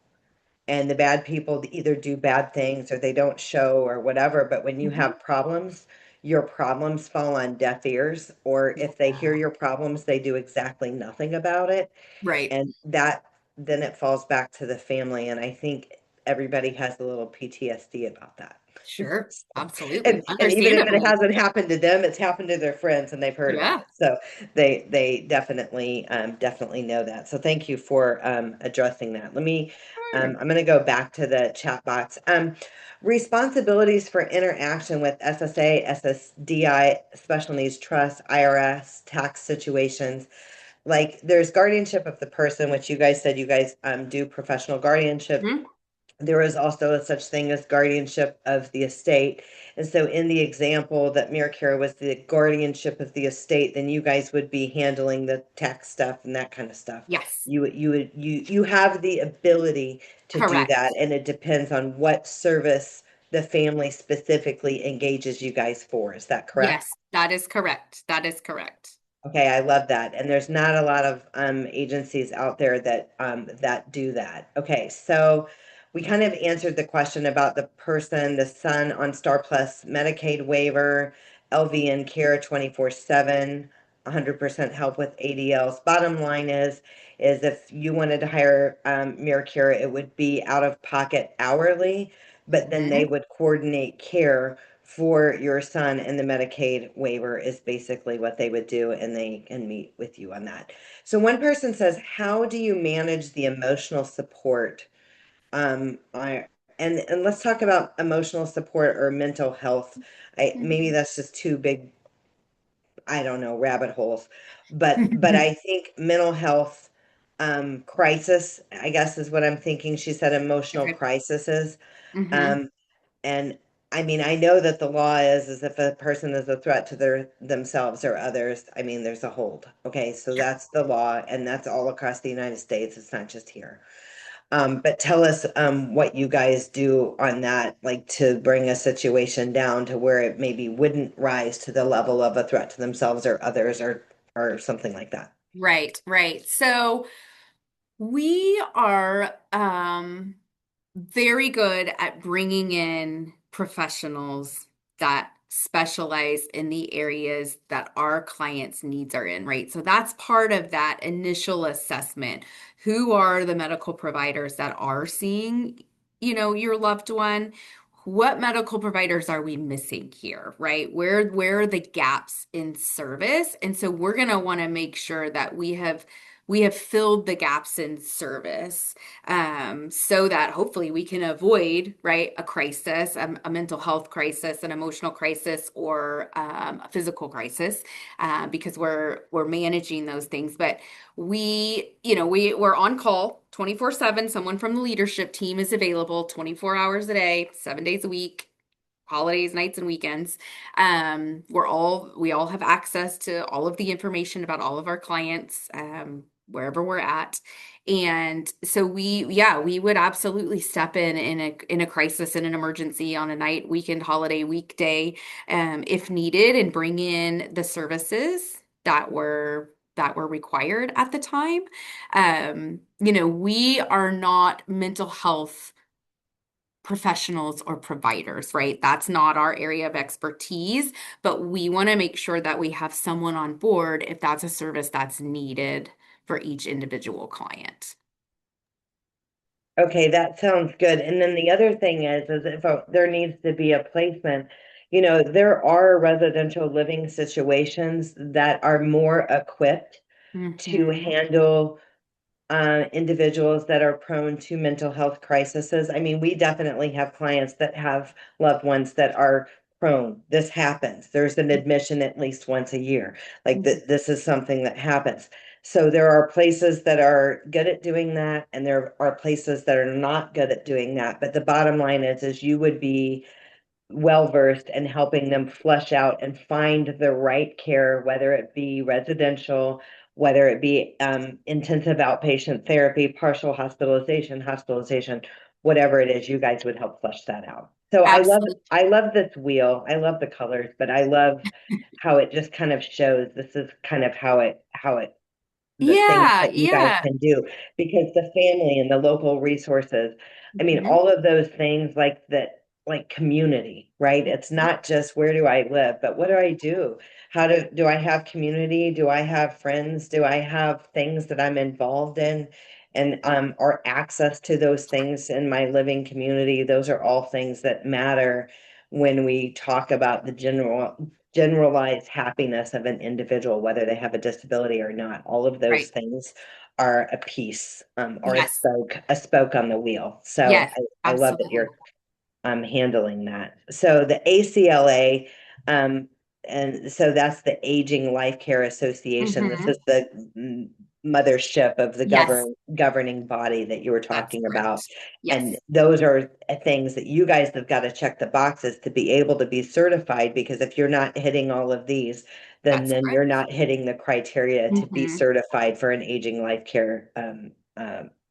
Speaker 1: and the bad people either do bad things or they don't show or whatever. But when you
Speaker 2: Mhm.
Speaker 1: have problems, your problems fall on deaf ears, or if they hear
Speaker 2: Yeah.
Speaker 1: your problems, they do exactly nothing about it.
Speaker 2: Right.
Speaker 1: And that then it falls back to the family. And I think everybody has a little PTSD about that.
Speaker 2: Sure.
Speaker 1: And
Speaker 2: Absolutely.
Speaker 1: even if it
Speaker 2: Understandably.
Speaker 1: hasn't happened to them, it's happened to their friends and they've heard about
Speaker 2: Yeah.
Speaker 1: it. So they definitely definitely know that. So thank you for addressing that.
Speaker 2: Sure.
Speaker 1: I'm going to go back to the chat box. Responsibilities for interaction with SSA, SSDI, special needs trust, IRS, tax situations. Like there's guardianship of the person, which you guys said you guys do professional guardianship.
Speaker 2: Mhm.
Speaker 1: There is also a such thing as guardianship of the estate. And so in the example that Mir Care was the guardianship of the estate, then you guys would be handling the tax stuff and that kind of stuff.
Speaker 2: Yes.
Speaker 1: You have the ability to do that,
Speaker 2: Correct.
Speaker 1: and it depends on what service the family specifically engages you guys for. Is that correct?
Speaker 2: Yes, that is correct. That is correct.
Speaker 1: Okay, I love that. And there's not a lot of agencies out there that do that. Okay, so we kind of answered the question about the person, the son on Star Plus Medicaid waiver, LVN care 24/7, 100% help with ADLs. Bottom line is if you wanted to hire Mir Care, it would be out of pocket hourly, but then they
Speaker 2: Mhm.
Speaker 1: would coordinate care for your son, and the Medicaid waiver is basically what they would do, and they can meet with you on that. So one person says, how do you manage the emotional support? I and let's talk about emotional support or mental health. I maybe that's just too big, I don't know, rabbit holes. But I think mental health crisis, I guess is what I'm thinking. She said emotional
Speaker 2: Okay.
Speaker 1: crises.
Speaker 2: Hmm.
Speaker 1: Um, and I mean, I know that the law is if a person is a threat to themselves or others, I mean, there's a hold. Okay, so
Speaker 2: Sure.
Speaker 1: that's the law, and that's all across the United States. It's not just here. But tell us what you guys do on that, like to bring a situation down to where it maybe wouldn't rise to the level of a threat to themselves or others or something like that.
Speaker 2: Right, right. So we are very good at bringing in professionals that specialize in the areas that our clients' needs are in, right? So that's part of that initial assessment. Who are the medical providers that are seeing, your loved one? What medical providers are we missing here, right? Where are the gaps in service? And so we're going to want to make sure that we have filled the gaps in service, so that hopefully we can avoid, right, a crisis, a mental health crisis, an emotional crisis, or a physical crisis, because we're managing those things. But we're on call 24/7. Someone from the leadership team is available 24 hours a day, 7 days a week, holidays, nights, and weekends. We all have access to all of the information about all of our clients, wherever we're at. And so we would absolutely step in a crisis, in an emergency, on a night, weekend, holiday, weekday, if needed, and bring in the services that were required at the time. We are not mental health professionals or providers, right? That's not our area of expertise, but we want to make sure that we have someone on board if that's a service that's needed for each individual client.
Speaker 1: Okay, that sounds good. And then the other thing is if there needs to be a placement, there are residential living situations that are more equipped to
Speaker 2: Hmm.
Speaker 1: handle individuals that are prone to mental health crises. I mean, we definitely have clients that have loved ones that are prone. This happens. There's an admission at least once a year. Like this is something that happens. So there are places that are good at doing that, and there are places that are not good at doing that. But the bottom line is you would be well versed in helping them flesh out and find the right care, whether it be residential, whether it be intensive outpatient therapy, partial hospitalization, whatever it is, you guys would help flesh that out. So
Speaker 2: Absolutely.
Speaker 1: I love this wheel. I love the colors, but I love how it just kind of shows this is kind of how it the things
Speaker 2: Yeah,
Speaker 1: that you guys
Speaker 2: yeah.
Speaker 1: can do because the family and the local resources, I mean,
Speaker 2: Mhm.
Speaker 1: all of those things like that, like community, right? It's not just where do I live, but what do I do? Do I have community? Do I have friends? Do I have things that I'm involved in? And or access to those things in my living community? Those are all things that matter when we talk about the generalized happiness of an individual, whether they have a disability or not. All of those
Speaker 2: Right.
Speaker 1: things are a piece, or
Speaker 2: Yes.
Speaker 1: a spoke on the wheel. So
Speaker 2: Yes,
Speaker 1: I love that
Speaker 2: absolutely.
Speaker 1: you're handling that. So the ACLA, um, and so that's the Aging Life Care Association. This
Speaker 2: Hmm.
Speaker 1: is the mothership of the
Speaker 2: Yes,
Speaker 1: governing body that you were
Speaker 2: that's
Speaker 1: talking about.
Speaker 2: correct.
Speaker 1: And
Speaker 2: Yes,
Speaker 1: those are things that you guys have got to check the boxes to be able to be certified, because if you're not hitting all of these,
Speaker 2: that's
Speaker 1: then you're
Speaker 2: correct.
Speaker 1: not hitting the criteria to be
Speaker 2: Hmm.
Speaker 1: certified for an aging life care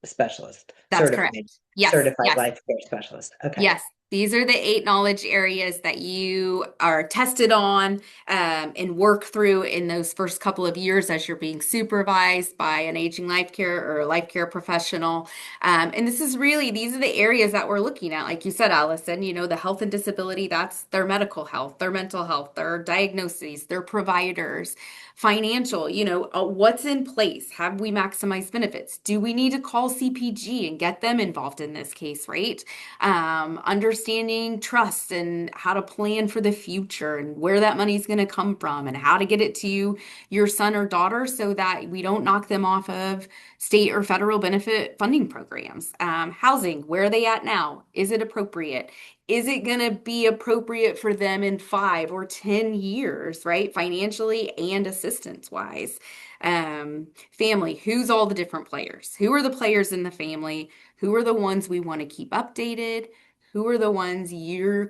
Speaker 1: specialist,
Speaker 2: That's correct. Yes,
Speaker 1: certified
Speaker 2: yes.
Speaker 1: life care specialist. Okay.
Speaker 2: Yes, these are the 8 knowledge areas that you are tested on and work through in those first couple of years as you're being supervised by an aging life care or a life care professional. And this is really, these are the areas that we're looking at. Like you said, Allison, the health and disability, that's their medical health, their mental health, their diagnoses, their providers, financial, what's in place? Have we maximized benefits? Do we need to call CPG and get them involved in this case, right? Understanding trust and how to plan for the future and where that money is going to come from and how to get it to your son or daughter so that we don't knock them off of state or federal benefit funding programs. Housing, where are they at now? Is it appropriate? Is it going to be appropriate for them in 5 or 10 years, right? Financially and assistance wise. Family, who's all the different players? Who are the players in the family? Who are the ones we want to keep updated? Who are the ones you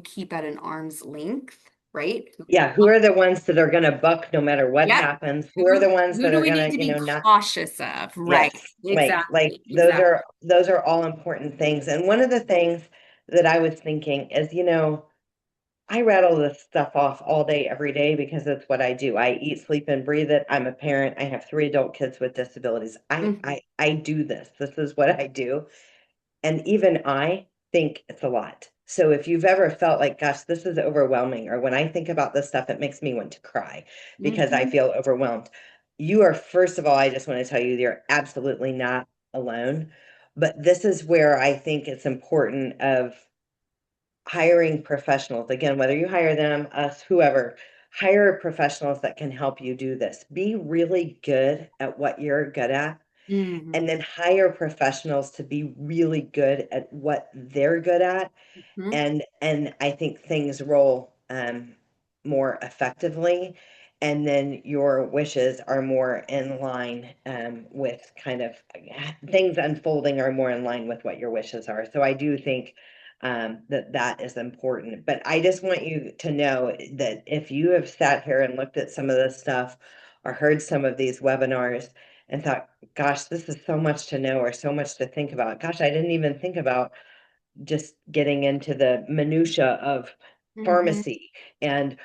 Speaker 2: keep at an arm's length, right?
Speaker 1: Yeah, who are the ones that are going to buck no matter what
Speaker 2: Yep.
Speaker 1: happens? Who are
Speaker 2: Who
Speaker 1: the ones
Speaker 2: who
Speaker 1: that
Speaker 2: do
Speaker 1: are
Speaker 2: we
Speaker 1: going
Speaker 2: need
Speaker 1: to,
Speaker 2: to be
Speaker 1: not.
Speaker 2: cautious of? Right.
Speaker 1: Yes, like
Speaker 2: Exactly. Exactly.
Speaker 1: those are all important things. And one of the things that I was thinking is, I rattle this stuff off all day, every day, because it's what I do. I eat, sleep, and breathe it. I'm a parent. I have 3 adult kids with disabilities.
Speaker 2: Mhm.
Speaker 1: I do this. This is what I do. And even I think it's a lot. So if you've ever felt like, gosh, this is overwhelming, or when I think about this stuff, it makes me want to cry because I
Speaker 2: Mhm.
Speaker 1: feel overwhelmed. You are, first of all, I just want to tell you, you're absolutely not alone. But this is where I think it's important of hiring professionals. Again, whether you hire them, us, whoever, hire professionals that can help you do this. Be really good at what you're good at, and
Speaker 2: Mhm.
Speaker 1: then hire professionals to be really good at what they're good at,
Speaker 2: Mhm.
Speaker 1: and I think things roll more effectively, and then your wishes are more in line with kind of things unfolding are more in line with what your wishes are. So I do think that that is important. But I just want you to know that if you have sat here and looked at some of this stuff or heard some of these webinars and thought, gosh, this is so much to know or so much to think about. Gosh, I didn't even think about just getting into the minutia of
Speaker 2: Mhm.
Speaker 1: pharmacy and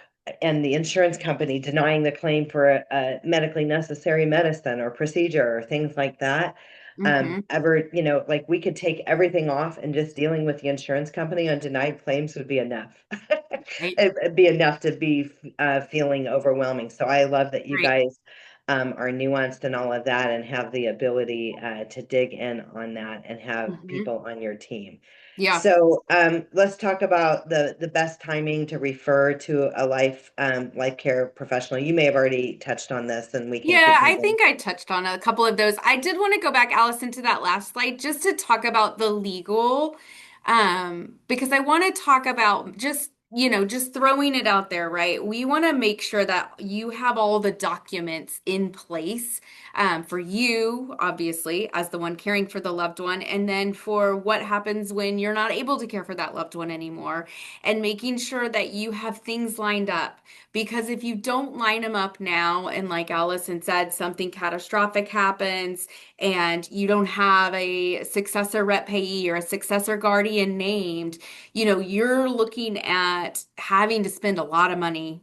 Speaker 1: the insurance company denying the claim for a medically necessary medicine or procedure or things like that.
Speaker 2: Mhm.
Speaker 1: Ever, like we could take everything off, and just dealing with the insurance company on denied claims would be enough.
Speaker 2: Right.
Speaker 1: It'd be enough to be feeling overwhelming. So I love that you
Speaker 2: Right.
Speaker 1: guys are nuanced and all of that, and have the ability to dig in on that and have
Speaker 2: Mhm.
Speaker 1: people on your team.
Speaker 2: Yeah.
Speaker 1: So let's talk about the best timing to refer to a life care professional. You may have already touched on this, and we can
Speaker 2: Yeah,
Speaker 1: keep
Speaker 2: I
Speaker 1: moving.
Speaker 2: think I touched on a couple of those. I did want to go back, Allison, to that last slide just to talk about the legal, because I want to talk about just throwing it out there, right? We want to make sure that you have all the documents in place, for you, obviously, as the one caring for the loved one, and then for what happens when you're not able to care for that loved one anymore, and making sure that you have things lined up. Because if you don't line them up now, and like Allison said, something catastrophic happens and you don't have a successor rep payee or a successor guardian named, you're looking at having to spend a lot of money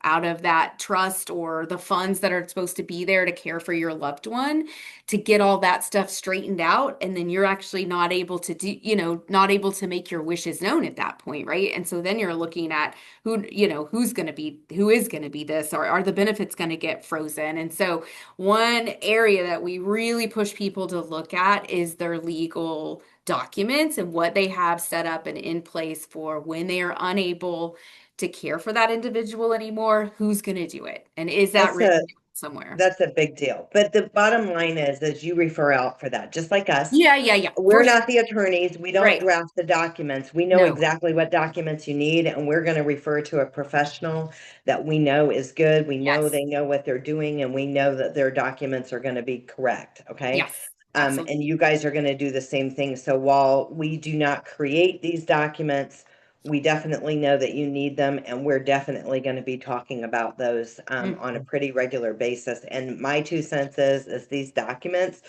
Speaker 2: out of that trust or the funds that are supposed to be there to care for your loved one to get all that stuff straightened out. And then you're actually not able to not able to make your wishes known at that point, right? And so then you're looking at who is going to be this, or are the benefits going to get frozen? And so one area that we really push people to look at is their legal documents and what they have set up and in place for when they are unable to care for that individual anymore, who's going to do it? And is that
Speaker 1: That's a
Speaker 2: written somewhere?
Speaker 1: That's a big deal. But the bottom line is you refer out for that, just like us.
Speaker 2: Yeah, yeah, yeah,
Speaker 1: We're
Speaker 2: for sure.
Speaker 1: not the attorneys. We don't
Speaker 2: Right.
Speaker 1: draft the documents. We know
Speaker 2: No.
Speaker 1: exactly what documents you need, and we're going to refer to a professional that we know is good. We know
Speaker 2: Yes.
Speaker 1: they know what they're doing, and we know that their documents are going to be correct. Okay.
Speaker 2: Yes.
Speaker 1: And
Speaker 2: Absolutely.
Speaker 1: you guys are going to do the same thing. So while we do not create these documents, we definitely know that you need them, and we're definitely going to be talking about those on a
Speaker 2: Mhm.
Speaker 1: pretty regular basis. And my 2 cents is these documents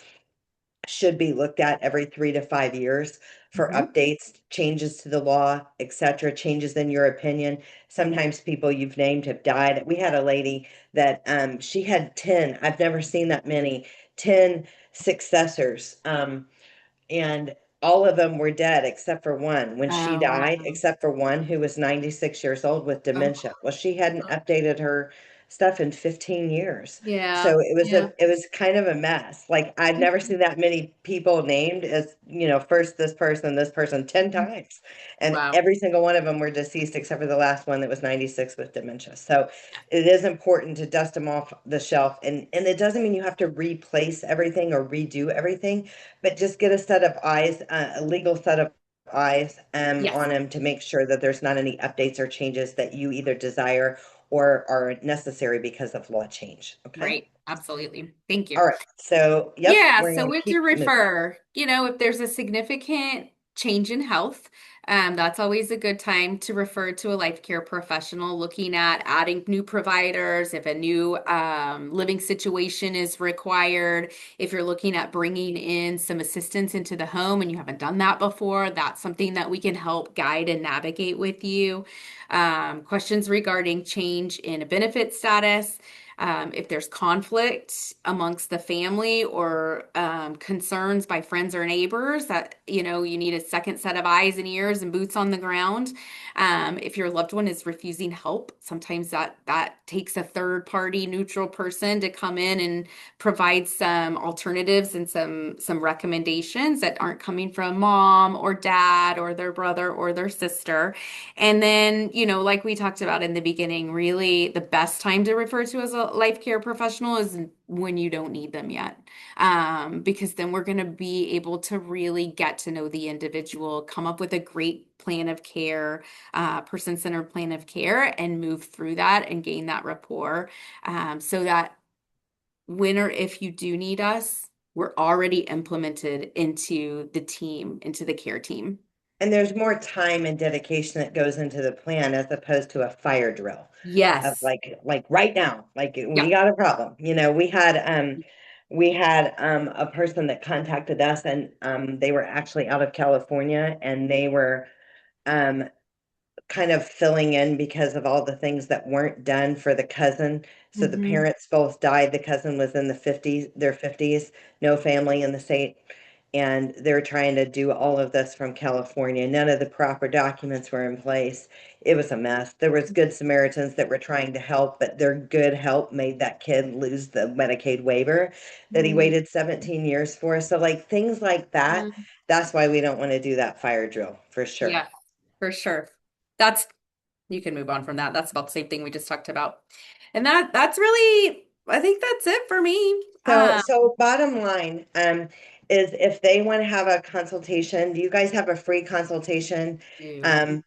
Speaker 1: should be looked at every 3 to 5 years for
Speaker 2: Mhm.
Speaker 1: updates, changes to the law, etc., changes in your opinion. Sometimes people you've named have died. We had a lady that she had 10, I've never seen that many, 10 successors. And all of them were dead except for one. When she
Speaker 2: Oh,
Speaker 1: died,
Speaker 2: wow.
Speaker 1: except for one who was 96 years old with
Speaker 2: Oh,
Speaker 1: dementia. Well, she hadn't
Speaker 2: oh.
Speaker 1: updated her stuff in 15 years.
Speaker 2: Yeah.
Speaker 1: So it was
Speaker 2: Yeah.
Speaker 1: it was kind of a mess. Like I've never seen that many people named as, first this person 10 times. And
Speaker 2: Wow.
Speaker 1: every single one of them were deceased except for the last one that was 96 with dementia. So it is important to dust them off the shelf. And it doesn't mean you have to replace everything or redo everything, but just get a set of eyes, a legal set of eyes
Speaker 2: Yes.
Speaker 1: on them to make sure that there's not any updates or changes that you either desire or are necessary because of law change. Okay.
Speaker 2: Right. Absolutely. Thank
Speaker 1: All
Speaker 2: you.
Speaker 1: right. So, yep,
Speaker 2: Yeah,
Speaker 1: we're
Speaker 2: so
Speaker 1: going to
Speaker 2: with your
Speaker 1: keep moving.
Speaker 2: refer, if there's a significant change in health, that's always a good time to refer to a life care professional, looking at adding new providers, if a new living situation is required, if you're looking at bringing in some assistance into the home and you haven't done that before, that's something that we can help guide and navigate with you. Questions regarding change in a benefit status. If there's conflict amongst the family or concerns by friends or neighbors that, you need a second set of eyes and ears and boots on the ground. If your loved one is refusing help, sometimes that takes a third party neutral person to come in and provide some alternatives and some recommendations that aren't coming from mom or dad or their brother or their sister. And then, like we talked about in the beginning, really the best time to refer to as a life care professional is when you don't need them yet. Because then we're going to be able to really get to know the individual, come up with a great plan of care, person-centered plan of care, and move through that and gain that rapport, so that when or if you do need us, we're already implemented into the team, into the care team.
Speaker 1: And there's more time and dedication that goes into the plan as opposed to a fire drill of
Speaker 2: Yes.
Speaker 1: like right now, like we
Speaker 2: Yep.
Speaker 1: got a problem. We had a person that contacted us, and they were actually out of California, and they were um kind of filling in because of all the things that weren't done for the cousin. So the
Speaker 2: Hmm.
Speaker 1: parents both died. The cousin was in their 50s, no family in the state. And they're trying to do all of this from California. None of the proper documents were in place. It was a mess. There was good Samaritans that were trying to help, but their good help made that kid lose the Medicaid waiver that he
Speaker 2: Mm,
Speaker 1: waited 17 years for. So like things like that,
Speaker 2: mm,
Speaker 1: that's why we don't want to do that fire drill for sure.
Speaker 2: yeah, for sure. That's You can move on from that. That's about the same thing we just talked about. And that's really, I think that's it for me.
Speaker 1: So bottom line, is if they want to have a consultation, do you guys have a free consultation?
Speaker 2: Do.
Speaker 1: And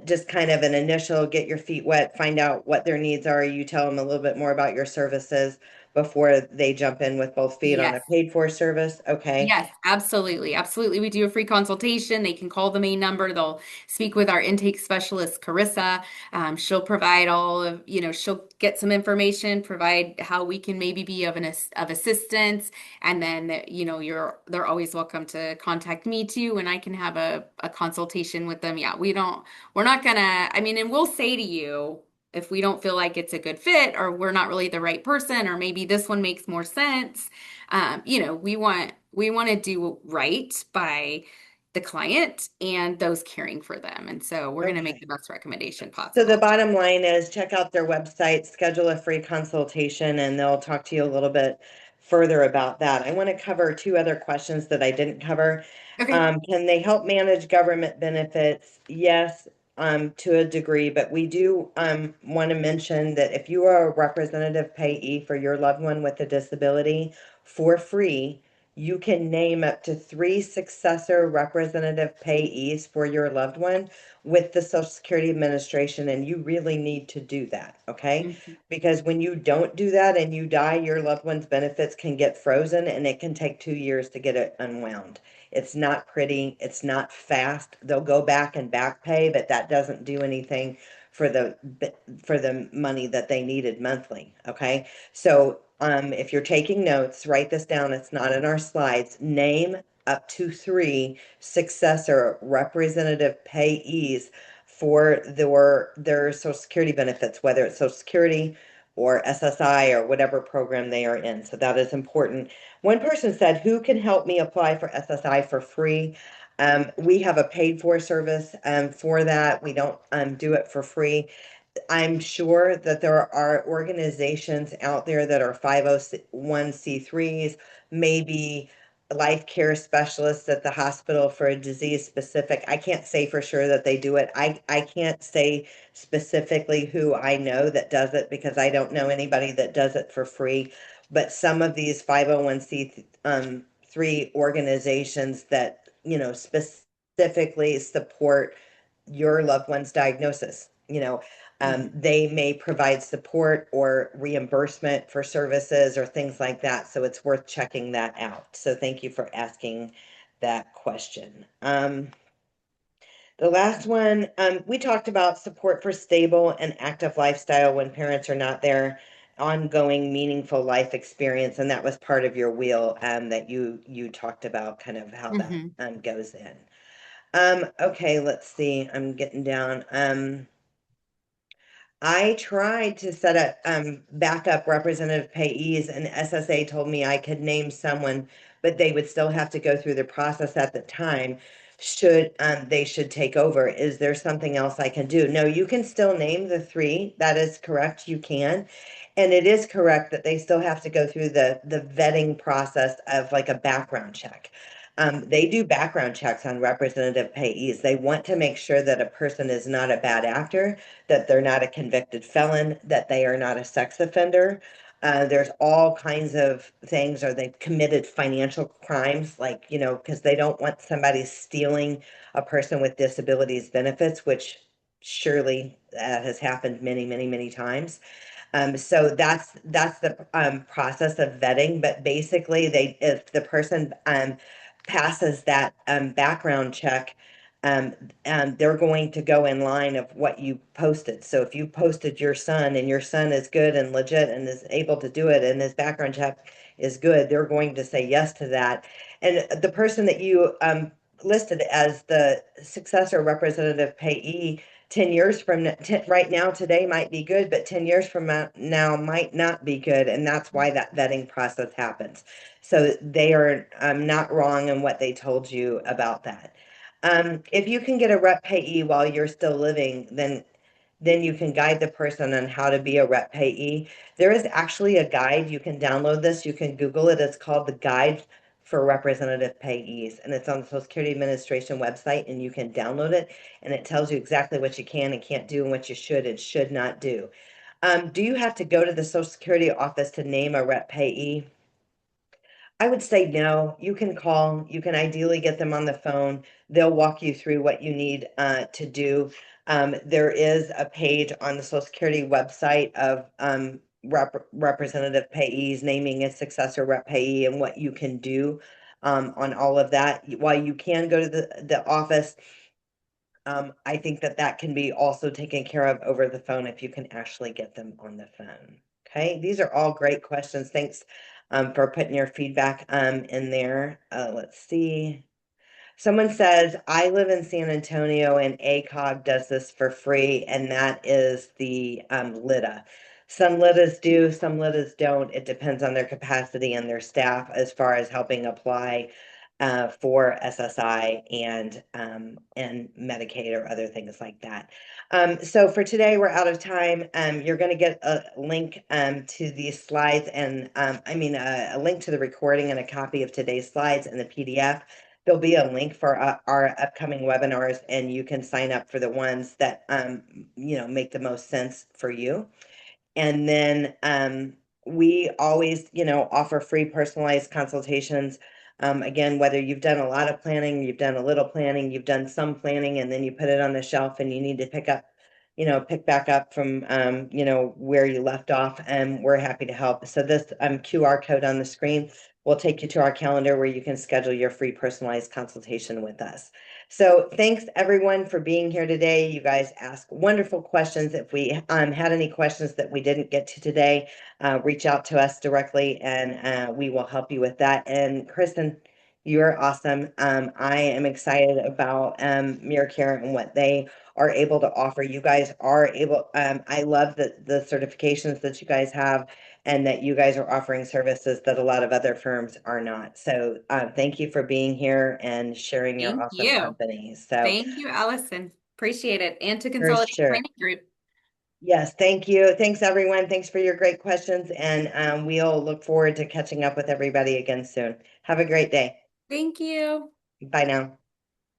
Speaker 1: just kind of an initial get your feet wet, find out what their needs are. You tell them a little bit more about your services before they jump in with both feet on
Speaker 2: Yes.
Speaker 1: a paid for service. Okay.
Speaker 2: Yes, absolutely. Absolutely. We do a free consultation. They can call the main number. They'll speak with our intake specialist, Carissa. She'll provide she'll get some information, provide how we can maybe be of assistance. And then, they're always welcome to contact me too, and I can have a consultation with them. Yeah, we're not gonna, and we'll say to you, if we don't feel like it's a good fit or we're not really the right person, or maybe this one makes more sense. We want to do right by the client and those caring for them. And so we're going to make
Speaker 1: Okay.
Speaker 2: the best recommendation
Speaker 1: So the
Speaker 2: possible.
Speaker 1: bottom line is check out their website, schedule a free consultation, and they'll talk to you a little bit further about that. I want to cover two other questions that I didn't cover.
Speaker 2: Okay.
Speaker 1: Can they help manage government benefits? Yes, to a degree, but we do want to mention that if you are a representative payee for your loved one with a disability for free, you can name up to three successor representative payees for your loved one with the Social Security Administration, and you really need to do that, okay?
Speaker 2: Mhm.
Speaker 1: Because when you don't do that and you die, your loved one's benefits can get frozen and it can take 2 years to get it unwound. It's not pretty, it's not fast. They'll go back and back pay, but that doesn't do anything for the money that they needed monthly, okay? So if you're taking notes, write this down. It's not in our slides. Name up to three successor representative payees for their Social Security benefits, whether it's Social Security or SSI or whatever program they are in. So that is important. One person said, "Who can help me apply for SSI for free?" We have a paid for service for that. We don't do it for free. I'm sure that there are organizations out there that are 501c3s, maybe life care specialists at the hospital for a disease specific. I can't say for sure that they do it. I can't say specifically who I know that does it because I don't know anybody that does it for free. But some of these 501c3 organizations that, specifically support your loved one's diagnosis,
Speaker 2: Mhm.
Speaker 1: they may provide support or reimbursement for services or things like that. So it's worth checking that out. So thank you for asking that question. The last one, we talked about support for stable and active lifestyle when parents are not there, ongoing meaningful life experience, and that was part of your wheel that you talked about kind of how that
Speaker 2: Mhm.
Speaker 1: goes in. Okay, let's see. I'm getting down. I tried to set up backup representative payees, and SSA told me I could name someone, but they would still have to go through the process at the time. They should take over? Is there something else I can do? No, you can still name the three. That is correct. You can. And it is correct that they still have to go through the vetting process of like a background check. They do background checks on representative payees. They want to make sure that a person is not a bad actor, that they're not a convicted felon, that they are not a sex offender. There's all kinds of things, or they've committed financial crimes, like, because they don't want somebody stealing a person with disabilities benefits, which surely has happened many, many, many times. So that's the process of vetting. But basically, if the person passes that background check, um, they're going to go in line of what you posted. So if you posted your son and your son is good and legit and is able to do it and his background check is good, they're going to say yes to that. And the person that you listed as the successor representative payee 10 years from right now, today might be good, but 10 years from now might not be good. And that's why that vetting process happens. So they are not wrong in what they told you about that. If you can get a rep payee while you're still living, then you can guide the person on how to be a rep payee. There is actually a guide. You can download this. You can Google it. It's called the Guide for Representative Payees, and it's on the Social Security Administration website, and you can download it, and it tells you exactly what you can and can't do and what you should and should not do. Do you have to go to the Social Security office to name a rep payee? I would say no. You can call. You can ideally get them on the phone. They'll walk you through what you need to do. There is a page on the Social Security website of representative payees naming a successor rep payee and what you can do on all of that. While you can go to the office, I think that that can be also taken care of over the phone if you can actually get them on the phone. Okay, these are all great questions. Thanks for putting your feedback in there. Let's see. Someone says, I live in San Antonio and ACOG does this for free, and that is the LIDA. Some LIDAs do, some LIDAs don't. It depends on their capacity and their staff as far as helping apply. for SSI and Medicaid or other things like that. So for today, we're out of time. You're going to get a link to these slides and a link to the recording and a copy of today's slides and the PDF. There'll be a link for our upcoming webinars, and you can sign up for the ones that make the most sense for you. And then we always, offer free personalized consultations. Again, whether you've done a lot of planning, you've done a little planning, you've done some planning, and then you put it on the shelf and you need to pick back up from, where you left off, and we're happy to help. So this QR code on the screen will take you to our calendar where you can schedule your free personalized consultation with us. So thanks everyone for being here today. You guys ask wonderful questions. If we had any questions that we didn't get to today, reach out to us directly and we will help you with that. And Kristin, you're awesome. I am excited about Mir Care and what they are able to offer. You guys are able, I love the certifications that you guys have and that you guys are offering services that a lot of other firms are not. So thank you for being here and sharing your
Speaker 2: Thank
Speaker 1: awesome
Speaker 2: you.
Speaker 1: company. So
Speaker 2: Thank you, Allison. Appreciate it. And to
Speaker 1: for
Speaker 2: Consolidate
Speaker 1: sure.
Speaker 2: Planning Group.
Speaker 1: Yes, thank you. Thanks, everyone. Thanks for your great questions. And we'll look forward to catching up with everybody again soon. Have a great day.
Speaker 2: Thank you.
Speaker 1: Bye now.